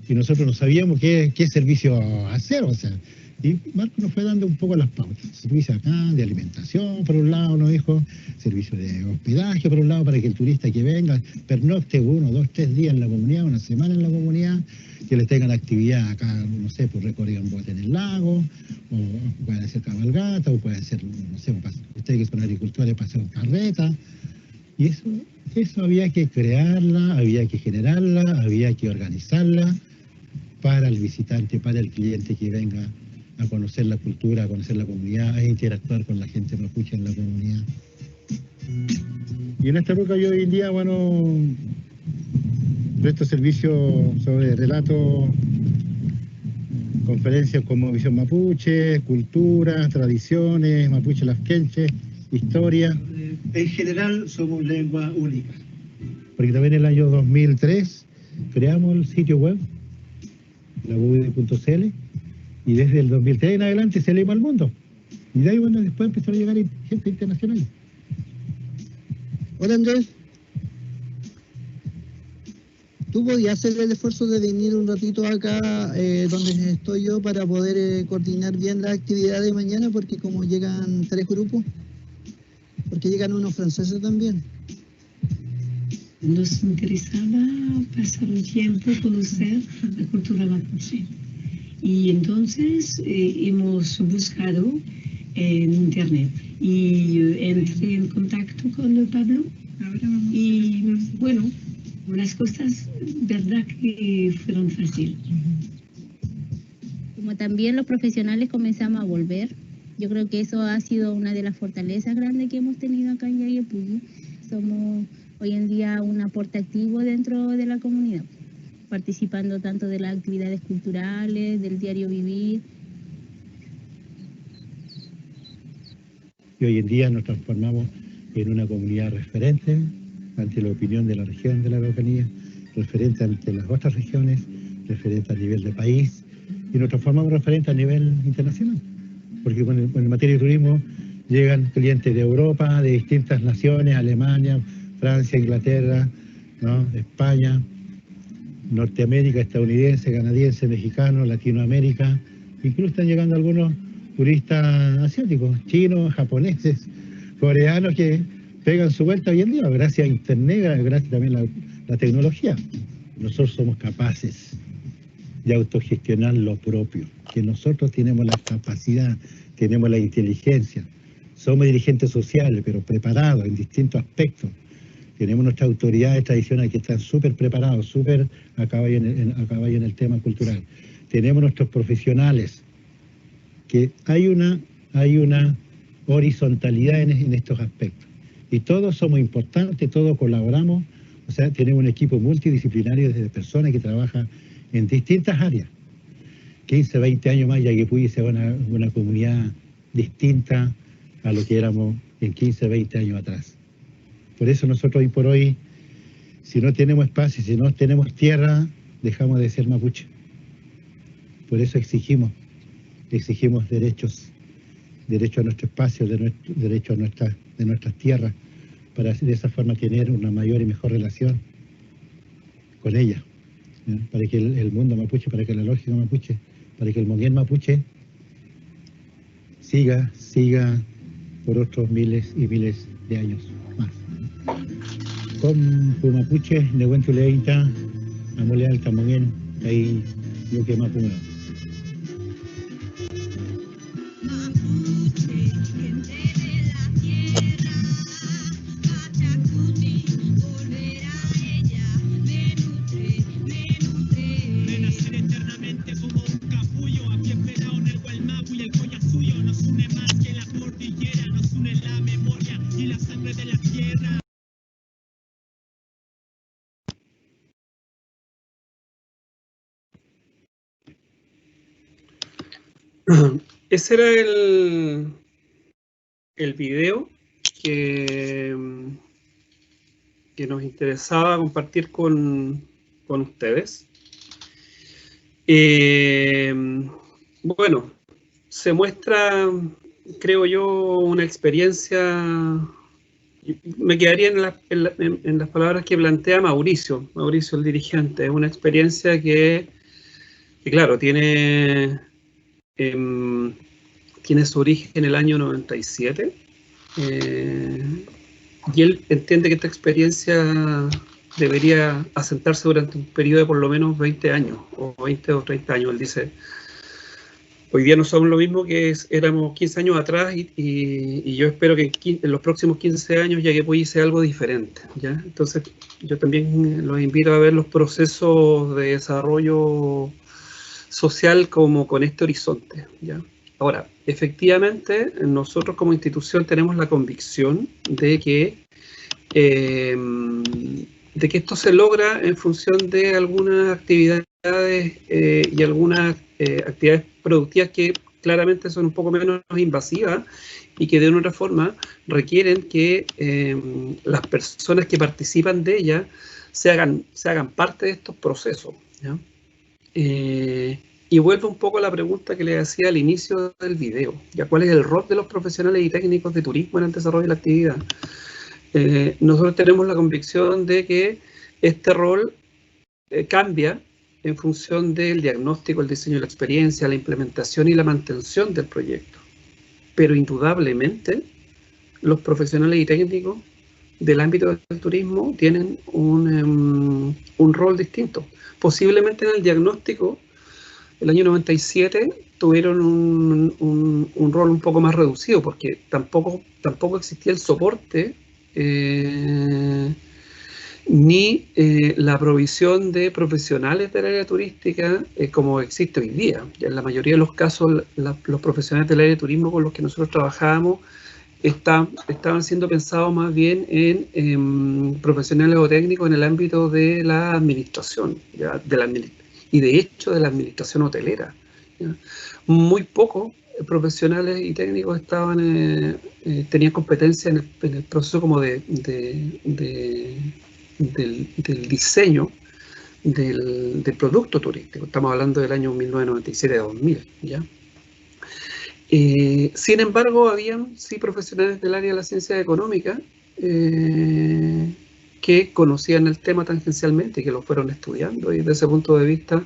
Y nosotros no sabíamos qué servicio hacer, o sea, y Marco nos fue dando un poco las pautas. Servicio acá de alimentación, por un lado, nos dijo, servicio de hospedaje, por un lado, para que el turista que venga, pernocte 1, 2, 3 días en la comunidad, una semana en la comunidad, que le tengan actividad acá, no sé, pues recorrer un bote en el lago, o puede hacer cabalgata, o puede hacer, no sé, ustedes que son agricultores, paseo en carreta. Y eso había que crearla, había que generarla, había que organizarla para el visitante, para el cliente que venga a conocer la cultura, a conocer la comunidad, a interactuar con la gente mapuche en la comunidad. Y en esta época yo hoy en día, bueno, presto servicios sobre relatos, conferencias como Visión Mapuche, cultura, tradiciones, mapuche las quenches, historia. En general somos lengua única. Porque también en el año 2003 creamos el sitio web, la.ub.cl, y desde el 2003 en adelante salimos al mundo. Y de ahí, bueno, después empezó a llegar gente internacional. Hola Andrés, ¿tú podías hacer el esfuerzo de venir un ratito acá donde estoy yo para poder coordinar bien la actividad de mañana? Porque como llegan 3 grupos, porque llegan unos franceses también. Nos interesaba pasar un tiempo, conocer la cultura mapuche. Y entonces hemos buscado en internet y entré en contacto con Pablo. Y bueno, las cosas, verdad que fueron fáciles. Como también los profesionales comenzamos a volver, yo creo que eso ha sido una de las fortalezas grandes que hemos tenido acá en Yayapugui. Somos hoy en día un aporte activo dentro de la comunidad, participando tanto de las actividades culturales, del diario vivir. y hoy en día nos transformamos en una comunidad referente ante la opinión de la región de la Araucanía, referente ante las otras regiones, referente a nivel de país, y nos transformamos referente a nivel internacional. Porque en materia de turismo llegan clientes de Europa, de distintas naciones, Alemania, Francia, Inglaterra, ¿no? España, Norteamérica, estadounidense, canadiense, mexicano, Latinoamérica, incluso están llegando algunos turistas asiáticos, chinos, japoneses, coreanos que pegan su vuelta hoy en día, gracias a Internet, gracias también a la tecnología. Nosotros somos capaces de autogestionar lo propio, que nosotros tenemos la capacidad, tenemos la inteligencia, somos dirigentes sociales, pero preparados en distintos aspectos. Tenemos nuestras autoridades tradicionales que están súper preparados, súper a caballo en el tema cultural. Tenemos nuestros profesionales, que hay una horizontalidad en estos aspectos. Y todos somos importantes, todos colaboramos, o sea, tenemos un equipo multidisciplinario de personas que trabajan en distintas áreas. 15, 20 años más, Yaguepulli sea una comunidad distinta a lo que éramos en 15, 20 años atrás. Por eso nosotros hoy por hoy, si no tenemos espacio, si no tenemos tierra, dejamos de ser mapuche. Por eso exigimos derechos a nuestro espacio, derecho de nuestras tierras, para de esa forma tener una mayor y mejor relación con ellas, ¿no? Para que el mundo mapuche, para que la lógica mapuche, para que el monguén mapuche siga por otros miles y miles de años más. Con mapuche, Nehuentu Leita, Amoleal Camonguén, ahí yo que mapuche. Ese era el video que nos interesaba compartir con ustedes. Bueno, se muestra, creo yo, una experiencia. Me quedaría en las palabras que plantea Mauricio el dirigente. Es una experiencia que claro, tiene su origen en el año 97, y él entiende que esta experiencia debería asentarse durante un periodo de por lo menos 20 años, o 20 o 30 años. Él dice, hoy día no somos lo mismo que éramos 15 años atrás, y yo espero que en los próximos 15 años Yaguepulli sea algo diferente, ¿ya? Entonces yo también los invito a ver los procesos de desarrollo social como con este horizonte, ¿ya? Ahora, efectivamente, nosotros como institución tenemos la convicción de que esto se logra en función de algunas actividades y algunas actividades productivas que claramente son un poco menos invasivas y que de una u otra forma requieren que las personas que participan de ellas se hagan parte de estos procesos, ¿ya? Y vuelvo un poco a la pregunta que le hacía al inicio del video, ¿ya? ¿Cuál es el rol de los profesionales y técnicos de turismo en el desarrollo de la actividad? Nosotros tenemos la convicción de que este rol cambia en función del diagnóstico, el diseño de la experiencia, la implementación y la mantención del proyecto. Pero indudablemente los profesionales y técnicos del ámbito del turismo tienen un rol distinto. Posiblemente en el diagnóstico, el año 97 tuvieron un rol un poco más reducido, porque tampoco existía el soporte ni la provisión de profesionales del área turística como existe hoy día. En la mayoría de los casos, los profesionales del área de turismo con los que nosotros trabajábamos estaban siendo pensados más bien en profesionales o técnicos en el ámbito de la administración, ¿ya? Y de hecho de la administración hotelera, ¿ya? Muy poco profesionales y técnicos tenían competencia en el proceso como del diseño del producto turístico. Estamos hablando del año 1997-2000, ¿ya? Sin embargo, habían sí profesionales del área de la ciencia económica que conocían el tema tangencialmente y que lo fueron estudiando, y desde ese punto de vista,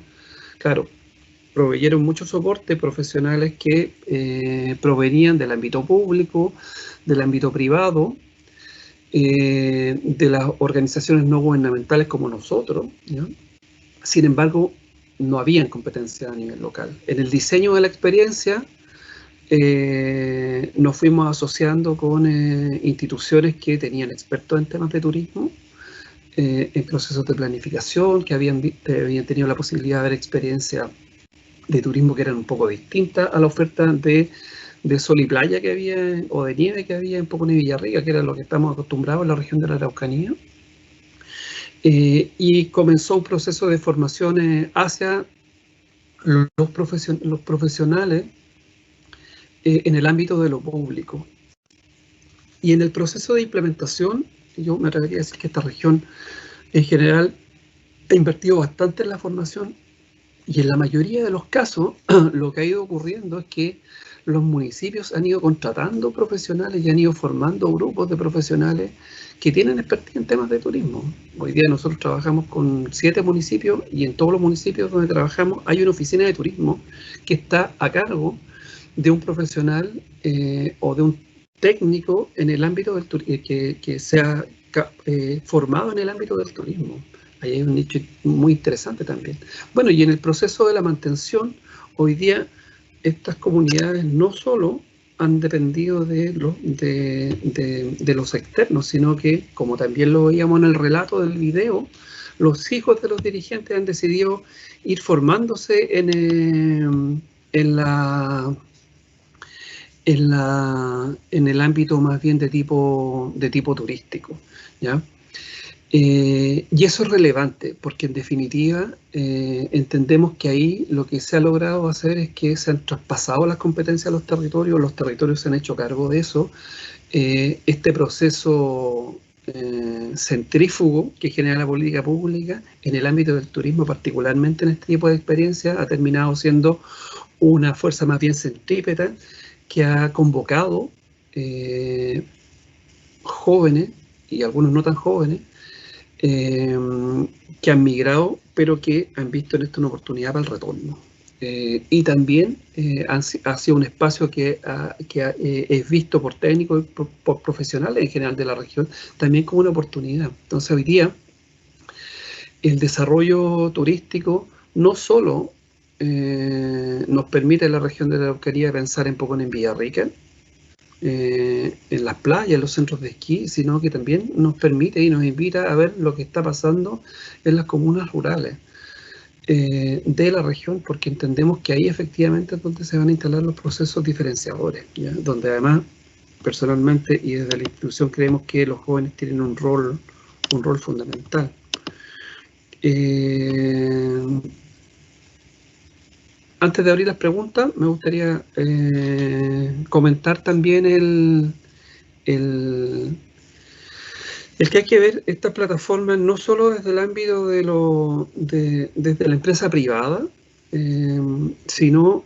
claro, proveyeron mucho soporte profesionales que provenían del ámbito público, del ámbito privado, de las organizaciones no gubernamentales como nosotros, ¿ya? Sin embargo, no habían competencia a nivel local. En el diseño de la experiencia nos fuimos asociando con instituciones que tenían expertos en temas de turismo, en procesos de planificación, que habían tenido la posibilidad de ver experiencias de turismo que eran un poco distintas a la oferta de sol y playa que había, o de nieve que había en Pucón y Villarrica, que era lo que estamos acostumbrados en la región de la Araucanía. Y comenzó un proceso de formación hacia los profesionales en el ámbito de lo público. Y en el proceso de implementación, yo me atrevería a decir que esta región en general ha invertido bastante en la formación, y en la mayoría de los casos lo que ha ido ocurriendo es que los municipios han ido contratando profesionales y han ido formando grupos de profesionales que tienen expertise en temas de turismo. Hoy día nosotros trabajamos con 7 municipios, y en todos los municipios donde trabajamos hay una oficina de turismo que está a cargo de un profesional o de un técnico en el ámbito del que sea formado en el ámbito del turismo. Ahí hay un nicho muy interesante también. Bueno, y en el proceso de la mantención, hoy día estas comunidades no solo han dependido de los externos, sino que, como también lo veíamos en el relato del video, los hijos de los dirigentes han decidido ir formándose en el ámbito más bien de tipo turístico, ¿ya? Y eso es relevante, porque en definitiva entendemos que ahí lo que se ha logrado hacer es que se han traspasado las competencias a los territorios se han hecho cargo de eso. Este proceso centrífugo que genera la política pública en el ámbito del turismo, particularmente en este tipo de experiencias, ha terminado siendo una fuerza más bien centrípeta que ha convocado jóvenes, y algunos no tan jóvenes, que han migrado, pero que han visto en esto una oportunidad para el retorno. Y también ha sido un espacio que es visto por técnicos y por profesionales en general de la región, también como una oportunidad. Entonces hoy día el desarrollo turístico no solo nos permite en la región de la Araucanía pensar un poco en Villarrica, en las playas, en los centros de esquí, sino que también nos permite y nos invita a ver lo que está pasando en las comunas rurales de la región, porque entendemos que ahí efectivamente es donde se van a instalar los procesos diferenciadores, ¿ya? Donde además, personalmente y desde la institución, creemos que los jóvenes tienen un rol fundamental. Antes de abrir las preguntas, me gustaría comentar también el que hay que ver estas plataformas no solo desde el ámbito desde la empresa privada, sino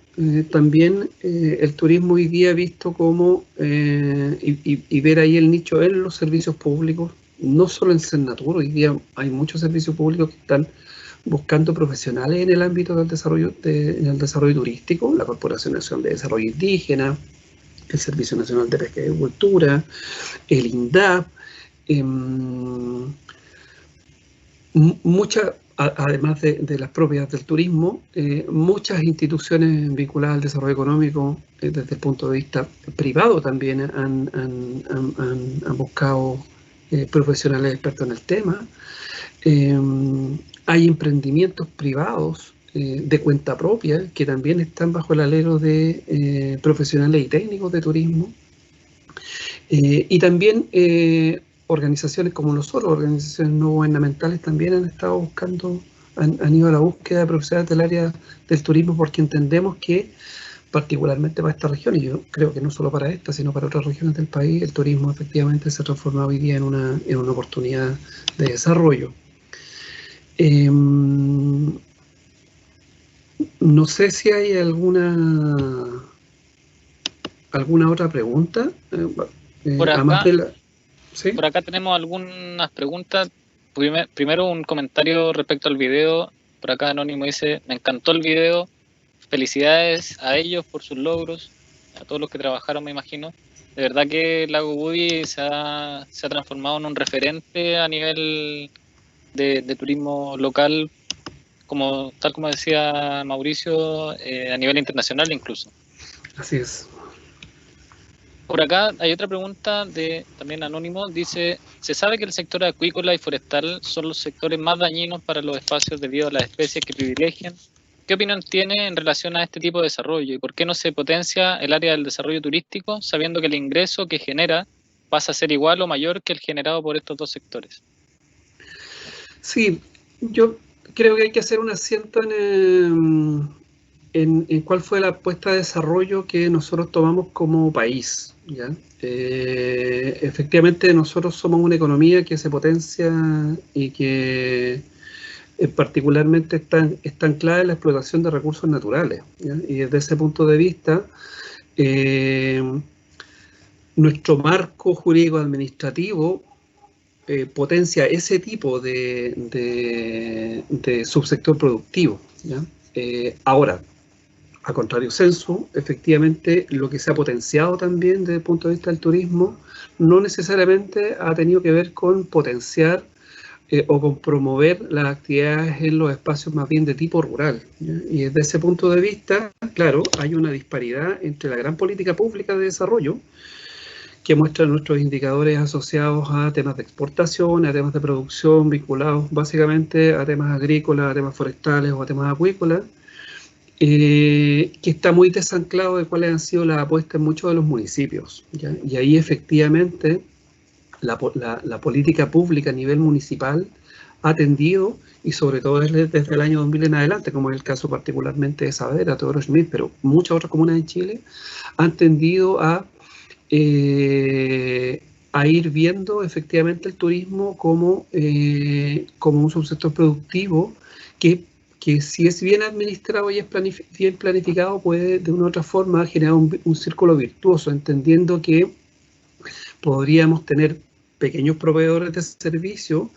también el turismo hoy día visto como, y ver ahí el nicho en los servicios públicos, no solo en Senatur. Hoy día hay muchos servicios públicos que están buscando profesionales en el ámbito del desarrollo, en el desarrollo turístico, la Corporación Nacional de Desarrollo Indígena, el Servicio Nacional de Pesca y Agricultura, el INDAP, muchas, además de las propias del turismo, muchas instituciones vinculadas al desarrollo económico desde el punto de vista privado también han buscado profesionales expertos en el tema. Hay emprendimientos privados de cuenta propia que también están bajo el alero de profesionales y técnicos de turismo. Y también organizaciones como nosotros, organizaciones no gubernamentales, también han estado buscando, han ido a la búsqueda de profesionales del área del turismo, porque entendemos que particularmente para esta región, y yo creo que no solo para esta, sino para otras regiones del país, el turismo efectivamente se ha transformado hoy día en una oportunidad de desarrollo. No sé si hay alguna otra pregunta. Por acá, ¿sí? Por acá tenemos algunas preguntas. Primero un comentario respecto al video. Por acá Anónimo dice: me encantó el video, felicidades a ellos por sus logros, a todos los que trabajaron, me imagino. De verdad que Lago Woody se ha transformado en un referente a nivel de turismo local, tal como decía Mauricio, a nivel internacional incluso. Así es. Por acá hay otra pregunta también Anónimo, dice: se sabe que el sector acuícola y forestal son los sectores más dañinos para los espacios debido a las especies que privilegian. ¿Qué opinión tiene en relación a este tipo de desarrollo y por qué no se potencia el área del desarrollo turístico, sabiendo que el ingreso que genera pasa a ser igual o mayor que el generado por estos dos sectores? Sí, yo creo que hay que hacer un asiento en cuál fue la apuesta de desarrollo que nosotros tomamos como país, ¿ya? Efectivamente, nosotros somos una economía que se potencia y que particularmente está anclada en la explotación de recursos naturales, ¿ya? Y desde ese punto de vista, nuestro marco jurídico administrativo potencia ese tipo de subsector productivo, ¿ya? Ahora, a contrario sensu, efectivamente, lo que se ha potenciado también desde el punto de vista del turismo no necesariamente ha tenido que ver con potenciar o con promover las actividades en los espacios más bien de tipo rural, ¿ya? Y desde ese punto de vista, claro, hay una disparidad entre la gran política pública de desarrollo que muestran nuestros indicadores asociados a temas de exportación, a temas de producción, vinculados básicamente a temas agrícolas, a temas forestales o a temas acuícolas, que está muy desanclado de cuáles han sido las apuestas en muchos de los municipios, ¿ya? Y ahí efectivamente la política pública a nivel municipal ha tendido, y sobre todo desde el año 2000 en adelante, como es el caso particularmente de Saavedra, Teodoro Schmidt, pero muchas otras comunas en Chile, han tendido a ir viendo efectivamente el turismo como un subsector productivo que si es bien administrado y es bien planificado, puede de una u otra forma generar un círculo virtuoso, entendiendo que podríamos tener pequeños proveedores de servicios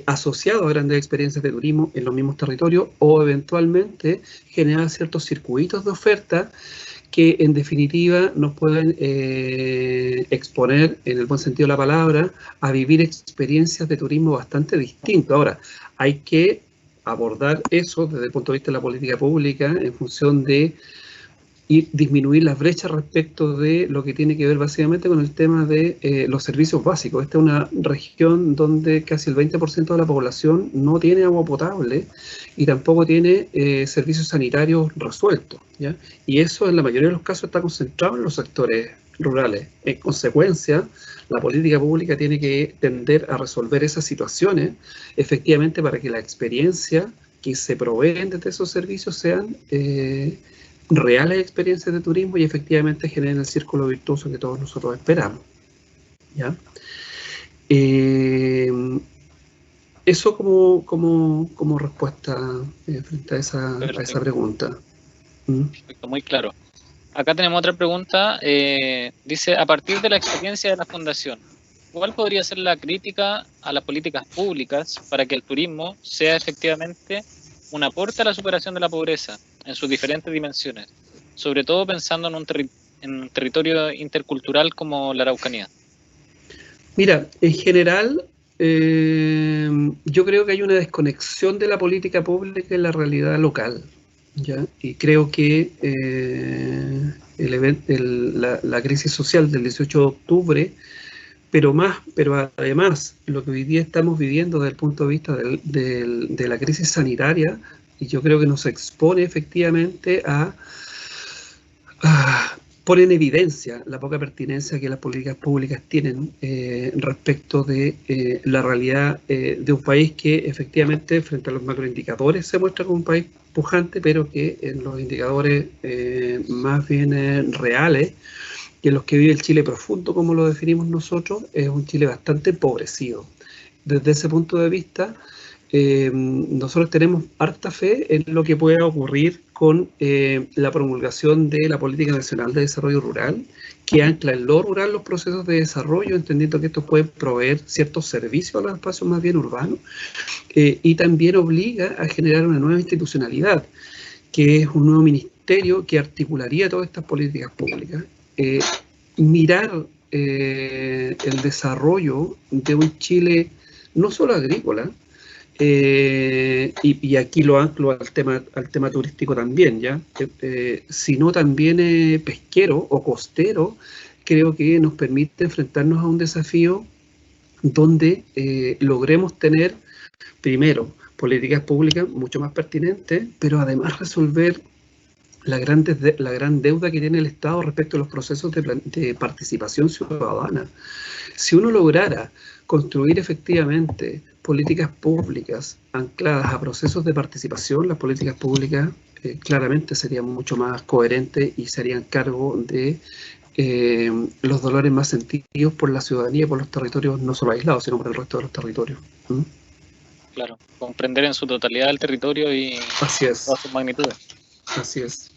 asociados a grandes experiencias de turismo en los mismos territorios, o eventualmente generar ciertos circuitos de oferta que en definitiva nos pueden exponer, en el buen sentido de la palabra, a vivir experiencias de turismo bastante distintas. Ahora, hay que abordar eso desde el punto de vista de la política pública en función de disminuir las brechas respecto de lo que tiene que ver básicamente con el tema de los servicios básicos. Esta es una región donde casi el 20% de la población no tiene agua potable y tampoco tiene servicios sanitarios resueltos, ¿ya? Y eso en la mayoría de los casos está concentrado en los sectores rurales. En consecuencia, la política pública tiene que tender a resolver esas situaciones efectivamente para que la experiencia que se proveen desde esos servicios sean reales experiencias de turismo y efectivamente generen el círculo virtuoso que todos nosotros esperamos, ¿ya? Eso como respuesta frente a esa pregunta. Perfecto, muy claro. Acá tenemos otra pregunta. Dice: a partir de la experiencia de la Fundación, ¿cuál podría ser la crítica a las políticas públicas para que el turismo sea efectivamente un aporte a la superación de la pobreza en sus diferentes dimensiones, sobre todo pensando en un territorio intercultural como la Araucanía? Mira, en general, yo creo que hay una desconexión de la política pública en la realidad local, ¿ya? Y creo que la crisis social del 18 de octubre, pero además lo que hoy día estamos viviendo desde el punto de vista de la crisis sanitaria, y yo creo que nos expone efectivamente pone en evidencia la poca pertinencia que las políticas públicas tienen respecto de la realidad de un país que efectivamente frente a los macroindicadores se muestra como un país pujante, pero que en los indicadores más bien reales, y en los que vive el Chile profundo, como lo definimos nosotros, es un Chile bastante empobrecido. Desde ese punto de vista, nosotros tenemos harta fe en lo que pueda ocurrir con la promulgación de la Política Nacional de Desarrollo Rural, que ancla en lo rural los procesos de desarrollo, entendiendo que estos pueden proveer ciertos servicios a los espacios más bien urbanos, y también obliga a generar una nueva institucionalidad, que es un nuevo ministerio que articularía todas estas políticas públicas. Mirar el desarrollo de un Chile no solo agrícola, y aquí lo anclo al tema turístico también, ¿ya? Sino también pesquero o costero, creo que nos permite enfrentarnos a un desafío donde logremos tener, primero, políticas públicas mucho más pertinentes, pero además resolver la gran deuda que tiene el Estado respecto a los procesos de participación ciudadana. Si uno lograra construir efectivamente políticas públicas ancladas a procesos de participación, las políticas públicas claramente serían mucho más coherentes y se harían cargo de los dolores más sentidos por la ciudadanía y por los territorios no solo aislados, sino por el resto de los territorios. Claro, comprender en su totalidad el territorio y todas sus magnitudes. Así es.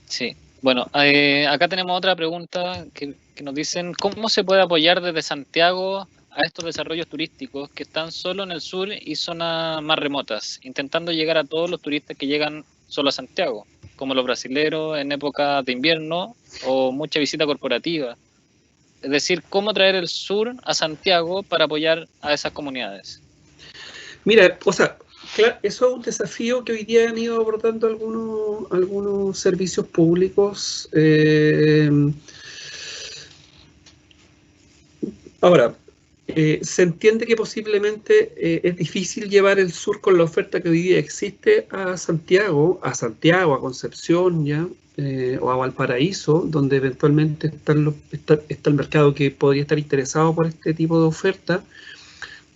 Sí. Bueno, acá tenemos otra pregunta que nos dicen: ¿cómo se puede apoyar desde Santiago a estos desarrollos turísticos que están solo en el sur y zonas más remotas, intentando llegar a todos los turistas que llegan solo a Santiago, como los brasileros en época de invierno o mucha visita corporativa? Es decir, ¿cómo traer el sur a Santiago para apoyar a esas comunidades? Mira, o sea, claro, eso es un desafío que hoy día han ido abordando algunos servicios públicos. Ahora, se entiende que posiblemente es difícil llevar el sur con la oferta que hoy día existe a Santiago, a Concepción, ya, o a Valparaíso, donde eventualmente está el mercado que podría estar interesado por este tipo de oferta,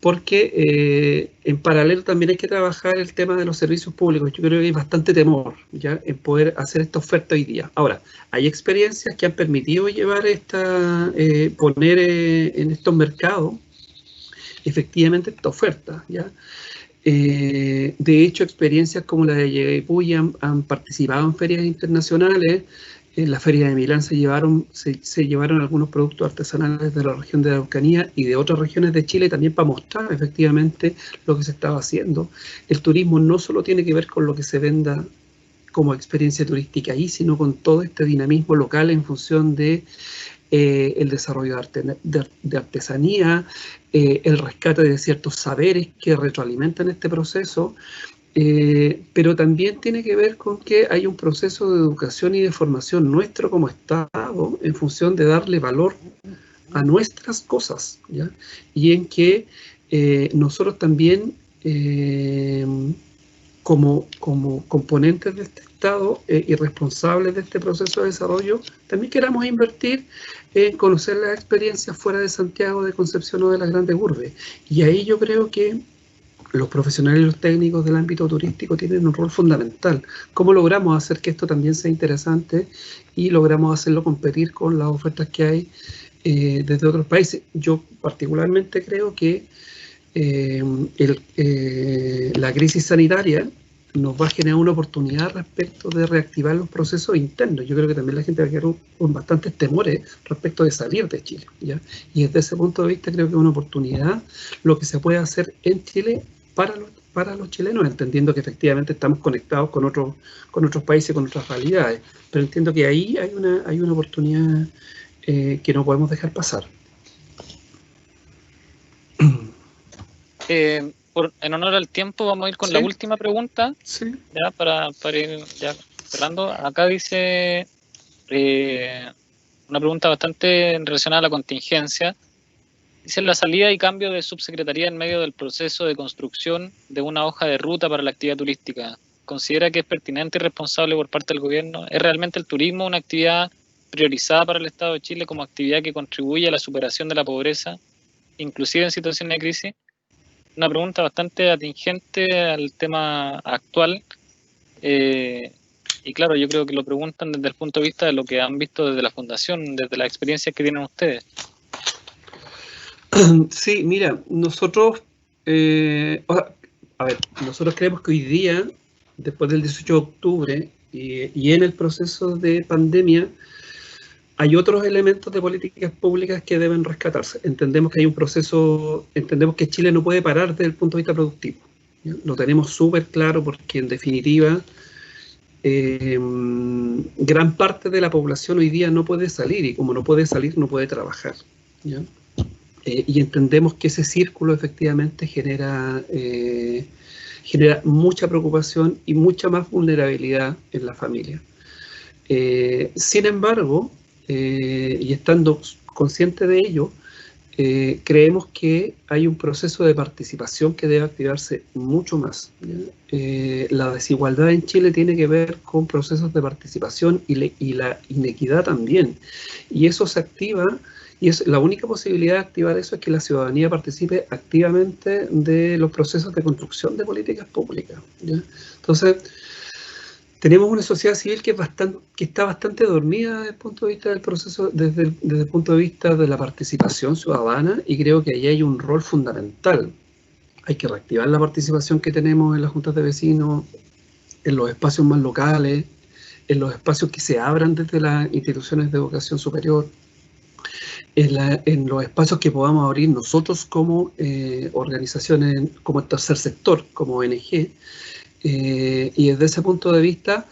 porque en paralelo también hay que trabajar el tema de los servicios públicos. Yo creo que hay bastante temor ya en poder hacer esta oferta hoy día. Ahora, hay experiencias que han permitido llevar poner en estos mercados efectivamente esta oferta, ¿ya? De hecho, experiencias como la de Yaipuy han participado en ferias internacionales. En la feria de Milán se llevaron algunos productos artesanales de la región de la Araucanía y de otras regiones de Chile también para mostrar efectivamente lo que se estaba haciendo. El turismo no solo tiene que ver con lo que se venda como experiencia turística ahí, sino con todo este dinamismo local en función de el desarrollo de artesanía, el rescate de ciertos saberes que retroalimentan este proceso. Pero también tiene que ver con que hay un proceso de educación y de formación nuestro como Estado en función de darle valor a nuestras cosas, ¿ya? Y en que nosotros también, como componentes de este Estado y responsables de este proceso de desarrollo, también queramos invertir en conocer las experiencias fuera de Santiago, de Concepción o de las grandes urbes. Y ahí yo creo que los profesionales y los técnicos del ámbito turístico tienen un rol fundamental. ¿Cómo logramos hacer que esto también sea interesante y logramos hacerlo competir con las ofertas que hay desde otros países? Yo particularmente creo que la crisis sanitaria nos va a generar una oportunidad respecto de reactivar los procesos internos. Yo creo que también la gente va a quedar con bastantes temores respecto de salir de Chile, ¿ya? Y desde ese punto de vista creo que es una oportunidad lo que se puede hacer en Chile para los chilenos, entendiendo que efectivamente estamos conectados con otros países, con otras realidades. Pero entiendo que ahí hay una oportunidad que no podemos dejar pasar. En honor al tiempo, vamos a ir con la última pregunta, ya para ir ya cerrando. Acá dice una pregunta bastante relacionada a la contingencia. Dice: la salida y cambio de subsecretaría en medio del proceso de construcción de una hoja de ruta para la actividad turística, ¿considera que es pertinente y responsable por parte del gobierno? ¿Es realmente el turismo una actividad priorizada para el Estado de Chile como actividad que contribuye a la superación de la pobreza, inclusive en situaciones de crisis? Una pregunta bastante atingente al tema actual, Y claro, yo creo que lo preguntan desde el punto de vista de lo que han visto desde la fundación, desde las experiencias que tienen ustedes. Sí, mira, nosotros, nosotros creemos que hoy día, después del 18 de octubre y en el proceso de pandemia, hay otros elementos de políticas públicas que deben rescatarse. Entendemos que hay un proceso, entendemos que Chile no puede parar desde el punto de vista productivo, ¿ya? Lo tenemos súper claro porque, en definitiva, gran parte de la población hoy día no puede salir, y como no puede salir, no puede trabajar, ¿ya? Y entendemos que ese círculo efectivamente genera mucha preocupación y mucha más vulnerabilidad en la familia. Sin embargo, y estando consciente de ello, creemos que hay un proceso de participación que debe activarse mucho más, ¿ya? La desigualdad en Chile tiene que ver con procesos de participación y la inequidad también. Y eso se activa, y la única posibilidad de activar eso es que la ciudadanía participe activamente de los procesos de construcción de políticas públicas, ¿ya? Entonces, tenemos una sociedad civil que está bastante dormida desde el punto de vista del proceso, desde el punto de vista de la participación ciudadana, y creo que ahí hay un rol fundamental. Hay que reactivar la participación que tenemos en las juntas de vecinos, en los espacios más locales, en los espacios que se abran desde las instituciones de educación superior, en los espacios que podamos abrir nosotros como organizaciones, como el tercer sector, como ONG. Y desde ese punto de vista,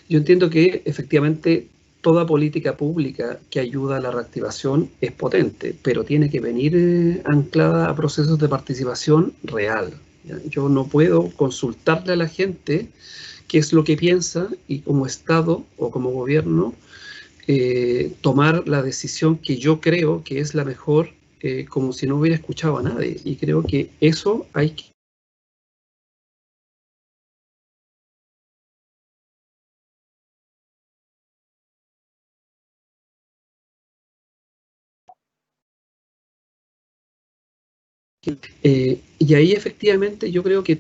yo entiendo que efectivamente toda política pública que ayuda a la reactivación es potente, pero tiene que venir anclada a procesos de participación real, ¿ya? Yo no puedo consultarle a la gente qué es lo que piensa y como Estado o como gobierno tomar la decisión que yo creo que es la mejor, como si no hubiera escuchado a nadie. Y creo que eso hay que... Y ahí efectivamente yo creo que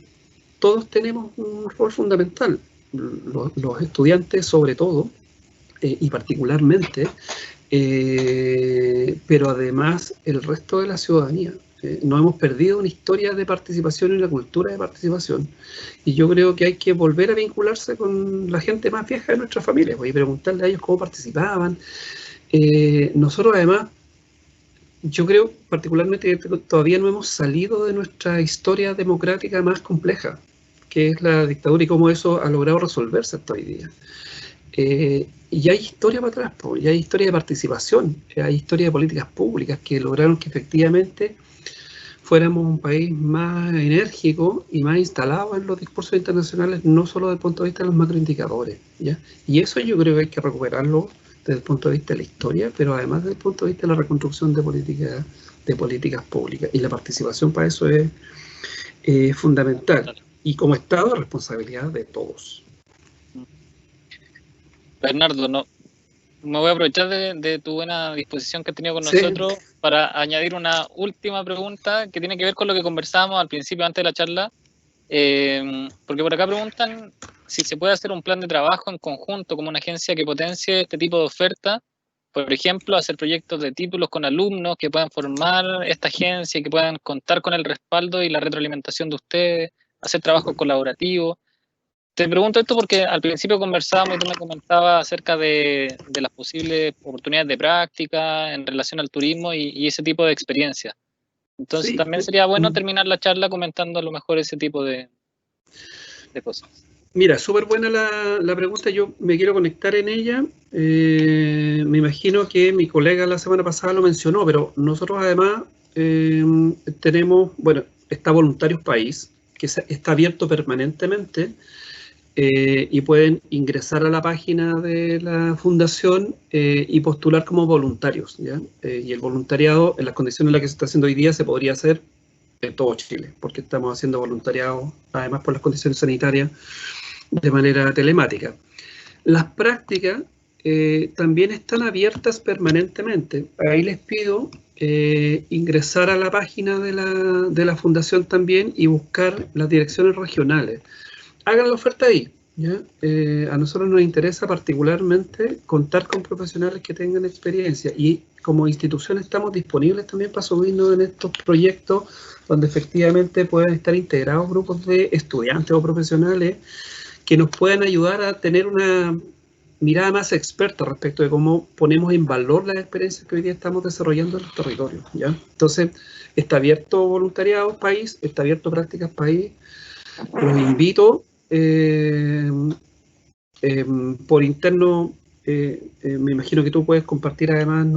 todos tenemos un rol fundamental, los estudiantes sobre todo, y particularmente, pero además el resto de la ciudadanía. No hemos perdido una historia de participación y una cultura de participación, y yo creo que hay que volver a vincularse con la gente más vieja de nuestras familias, y preguntarle a ellos cómo participaban. Nosotros además, yo creo particularmente que todavía no hemos salido de nuestra historia democrática más compleja, que es la dictadura, y cómo eso ha logrado resolverse hasta hoy día. Y hay historia para atrás, y hay historia de participación, hay historia de políticas públicas que lograron que efectivamente fuéramos un país más enérgico y más instalado en los discursos internacionales, no solo desde el punto de vista de los macroindicadores, ¿ya? Y eso yo creo que hay que recuperarlo desde el punto de vista de la historia, pero además desde el punto de vista de la reconstrucción de políticas públicas. Y la participación para eso es fundamental. Y como Estado, responsabilidad de todos. Bernardo, me voy a aprovechar de tu buena disposición que has tenido con nosotros para añadir una última pregunta que tiene que ver con lo que conversábamos al principio, antes de la charla, porque por acá preguntan si se puede hacer un plan de trabajo en conjunto como una agencia que potencie este tipo de oferta, por ejemplo, hacer proyectos de títulos con alumnos que puedan formar esta agencia y que puedan contar con el respaldo y la retroalimentación de ustedes, hacer trabajo colaborativo. Te pregunto esto porque al principio conversábamos y tú me comentabas acerca de las posibles oportunidades de práctica en relación al turismo y ese tipo de experiencias. Entonces también sería bueno terminar la charla comentando a lo mejor ese tipo de cosas. Mira, súper buena la pregunta, yo me quiero conectar en ella. Me imagino que mi colega la semana pasada lo mencionó, pero nosotros además tenemos, bueno, está Voluntarios País, que está abierto permanentemente, y pueden ingresar a la página de la fundación y postular como voluntarios, ¿ya? Y el voluntariado, en las condiciones en las que se está haciendo hoy día, se podría hacer en todo Chile, porque estamos haciendo voluntariado, además por las condiciones sanitarias, de manera telemática. Las prácticas también están abiertas permanentemente. Ahí les pido ingresar a la página de la fundación también y buscar las direcciones regionales. Hagan la oferta ahí, ¿ya? A nosotros nos interesa particularmente contar con profesionales que tengan experiencia y como institución estamos disponibles también para subirnos en estos proyectos donde efectivamente puedan estar integrados grupos de estudiantes o profesionales que nos puedan ayudar a tener una mirada más experta respecto de cómo ponemos en valor las experiencias que hoy día estamos desarrollando en los territorios, ¿ya? Entonces, está abierto voluntariado país, está abierto prácticas país. Los invito por interno. Me imagino que tú puedes compartir además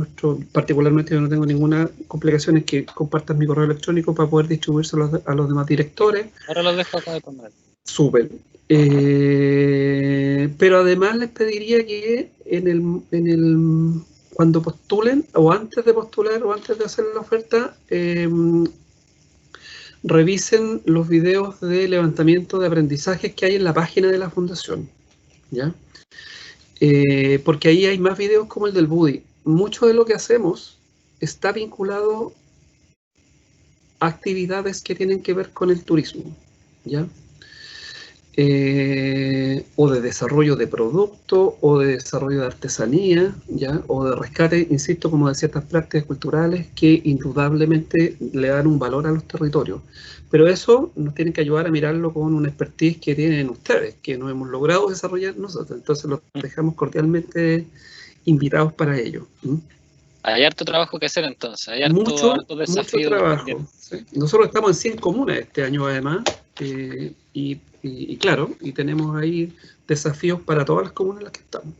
particularmente yo no tengo ninguna complicación en que compartas mi correo electrónico para poder distribuírselo a los demás directores. Ahora los dejo acá de comer. Súper. Pero además les pediría que cuando postulen o antes de postular o antes de hacer la oferta revisen los videos de levantamiento de aprendizajes que hay en la página de la fundación, ¿ya? Porque ahí hay más videos como el del Buddy. Mucho de lo que hacemos está vinculado a actividades que tienen que ver con el turismo, ¿ya? O de desarrollo de producto, o de desarrollo de artesanía, ¿ya? O de rescate, insisto, como de ciertas prácticas culturales que indudablemente le dan un valor a los territorios. Pero eso nos tiene que ayudar a mirarlo con una expertise que tienen ustedes, que no hemos logrado desarrollar nosotros. Entonces los dejamos cordialmente invitados para ello. Hay harto trabajo que hacer entonces, hay harto desafío. Mucho trabajo. ¿Sí? Nosotros estamos en 100 comunas este año además, y claro, y tenemos ahí desafíos para todas las comunas en las que estamos.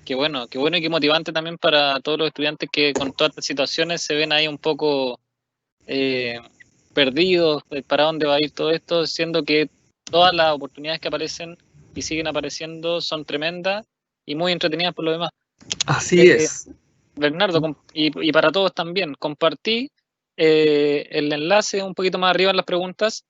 Qué bueno y qué motivante también para todos los estudiantes que con todas estas situaciones se ven ahí un poco perdidos, para dónde va a ir todo esto, siendo que todas las oportunidades que aparecen y siguen apareciendo son tremendas y muy entretenidas por lo demás. Así es. Bernardo, y para todos también, compartí el enlace un poquito más arriba en las preguntas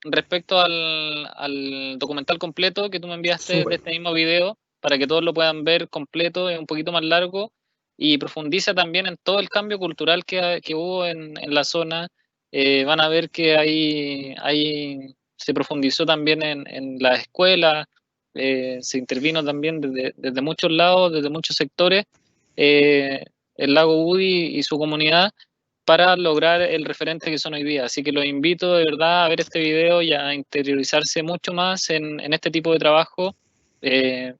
respecto al documental completo que tú me enviaste de este mismo video, para que todos lo puedan ver completo, es un poquito más largo, y profundiza también en todo el cambio cultural que hubo en la zona. Van a ver que ahí se profundizó también en la escuela, se intervino también desde muchos lados, desde muchos sectores, el lago Buddy y su comunidad, para lograr el referente que son hoy día. Así que los invito de verdad a ver este video y a interiorizarse mucho más en este tipo de trabajo.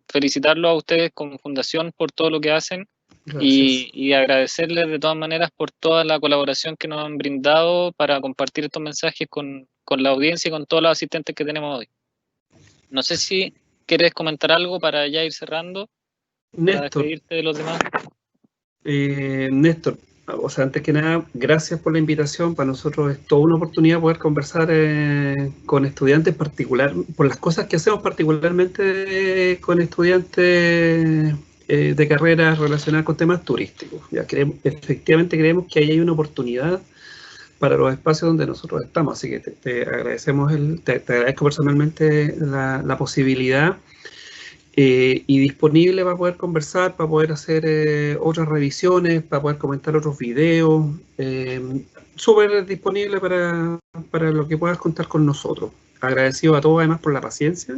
Felicitarlos a ustedes como fundación por todo lo que hacen y agradecerles de todas maneras por toda la colaboración que nos han brindado para compartir estos mensajes con la audiencia y con todos los asistentes que tenemos hoy. No sé si quieres comentar algo para ya ir cerrando, para despedirte de los demás. Néstor, o sea, antes que nada, gracias por la invitación. Para nosotros es toda una oportunidad poder conversar con estudiantes, por las cosas que hacemos particularmente con estudiantes de carreras relacionadas con temas turísticos. Ya efectivamente creemos que ahí hay una oportunidad para los espacios donde nosotros estamos, así que te agradecemos, te agradezco personalmente la posibilidad. Y disponible para poder conversar, para poder hacer otras revisiones, para poder comentar otros videos. Súper disponible para lo que puedas contar con nosotros. Agradecido a todos además por la paciencia.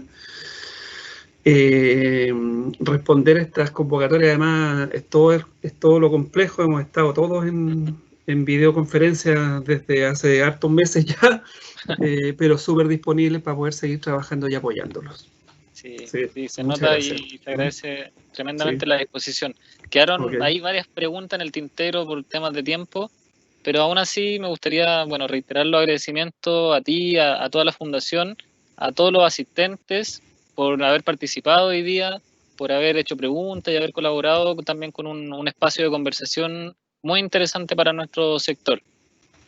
Responder estas convocatorias además es todo lo complejo. Hemos estado todos en videoconferencia desde hace hartos meses ya, pero súper disponibles para poder seguir trabajando y apoyándolos. Sí, se nota y se agradece tremendamente la disposición. Quedaron ahí varias preguntas en el tintero por temas de tiempo, pero aún así me gustaría reiterar los agradecimientos a ti, a toda la fundación, a todos los asistentes por haber participado hoy día, por haber hecho preguntas y haber colaborado también con un espacio de conversación muy interesante para nuestro sector.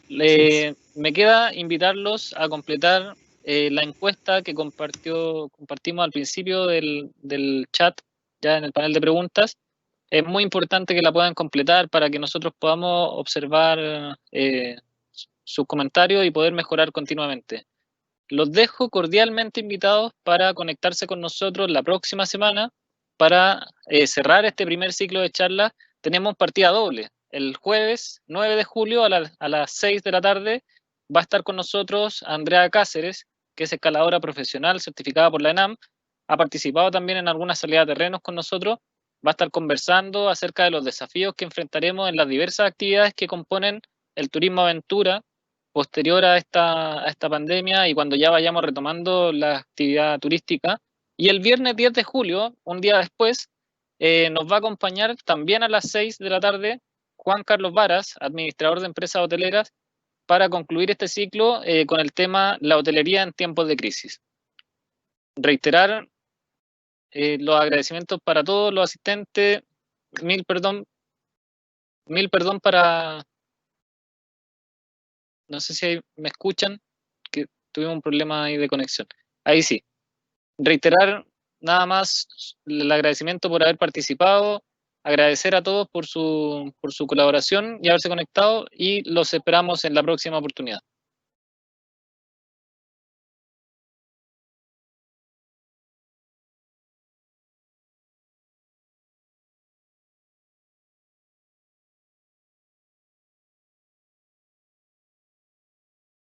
Me queda invitarlos a completar la encuesta que compartimos al principio del chat, ya en el panel de preguntas. Es muy importante que la puedan completar para que nosotros podamos observar sus comentarios y poder mejorar continuamente. Los dejo cordialmente invitados para conectarse con nosotros la próxima semana para cerrar este primer ciclo de charlas. Tenemos partida doble. El jueves 9 de julio a las 6 de la tarde va a estar con nosotros Andrea Cáceres, que es escaladora profesional certificada por la ENAM, ha participado también en algunas salidas de terrenos con nosotros, va a estar conversando acerca de los desafíos que enfrentaremos en las diversas actividades que componen el turismo aventura posterior a esta pandemia y cuando ya vayamos retomando la actividad turística. Y el viernes 10 de julio, un día después, nos va a acompañar también a las 6 de la tarde Juan Carlos Varas, administrador de empresas hoteleras, para concluir este ciclo con el tema la hotelería en tiempos de crisis. Reiterar los agradecimientos para todos los asistentes, mil perdón para, no sé si me escuchan, que tuvimos un problema ahí de conexión. Ahí sí. Reiterar nada más el agradecimiento por haber participado, agradecer a todos por su colaboración y haberse conectado y los esperamos en la próxima oportunidad.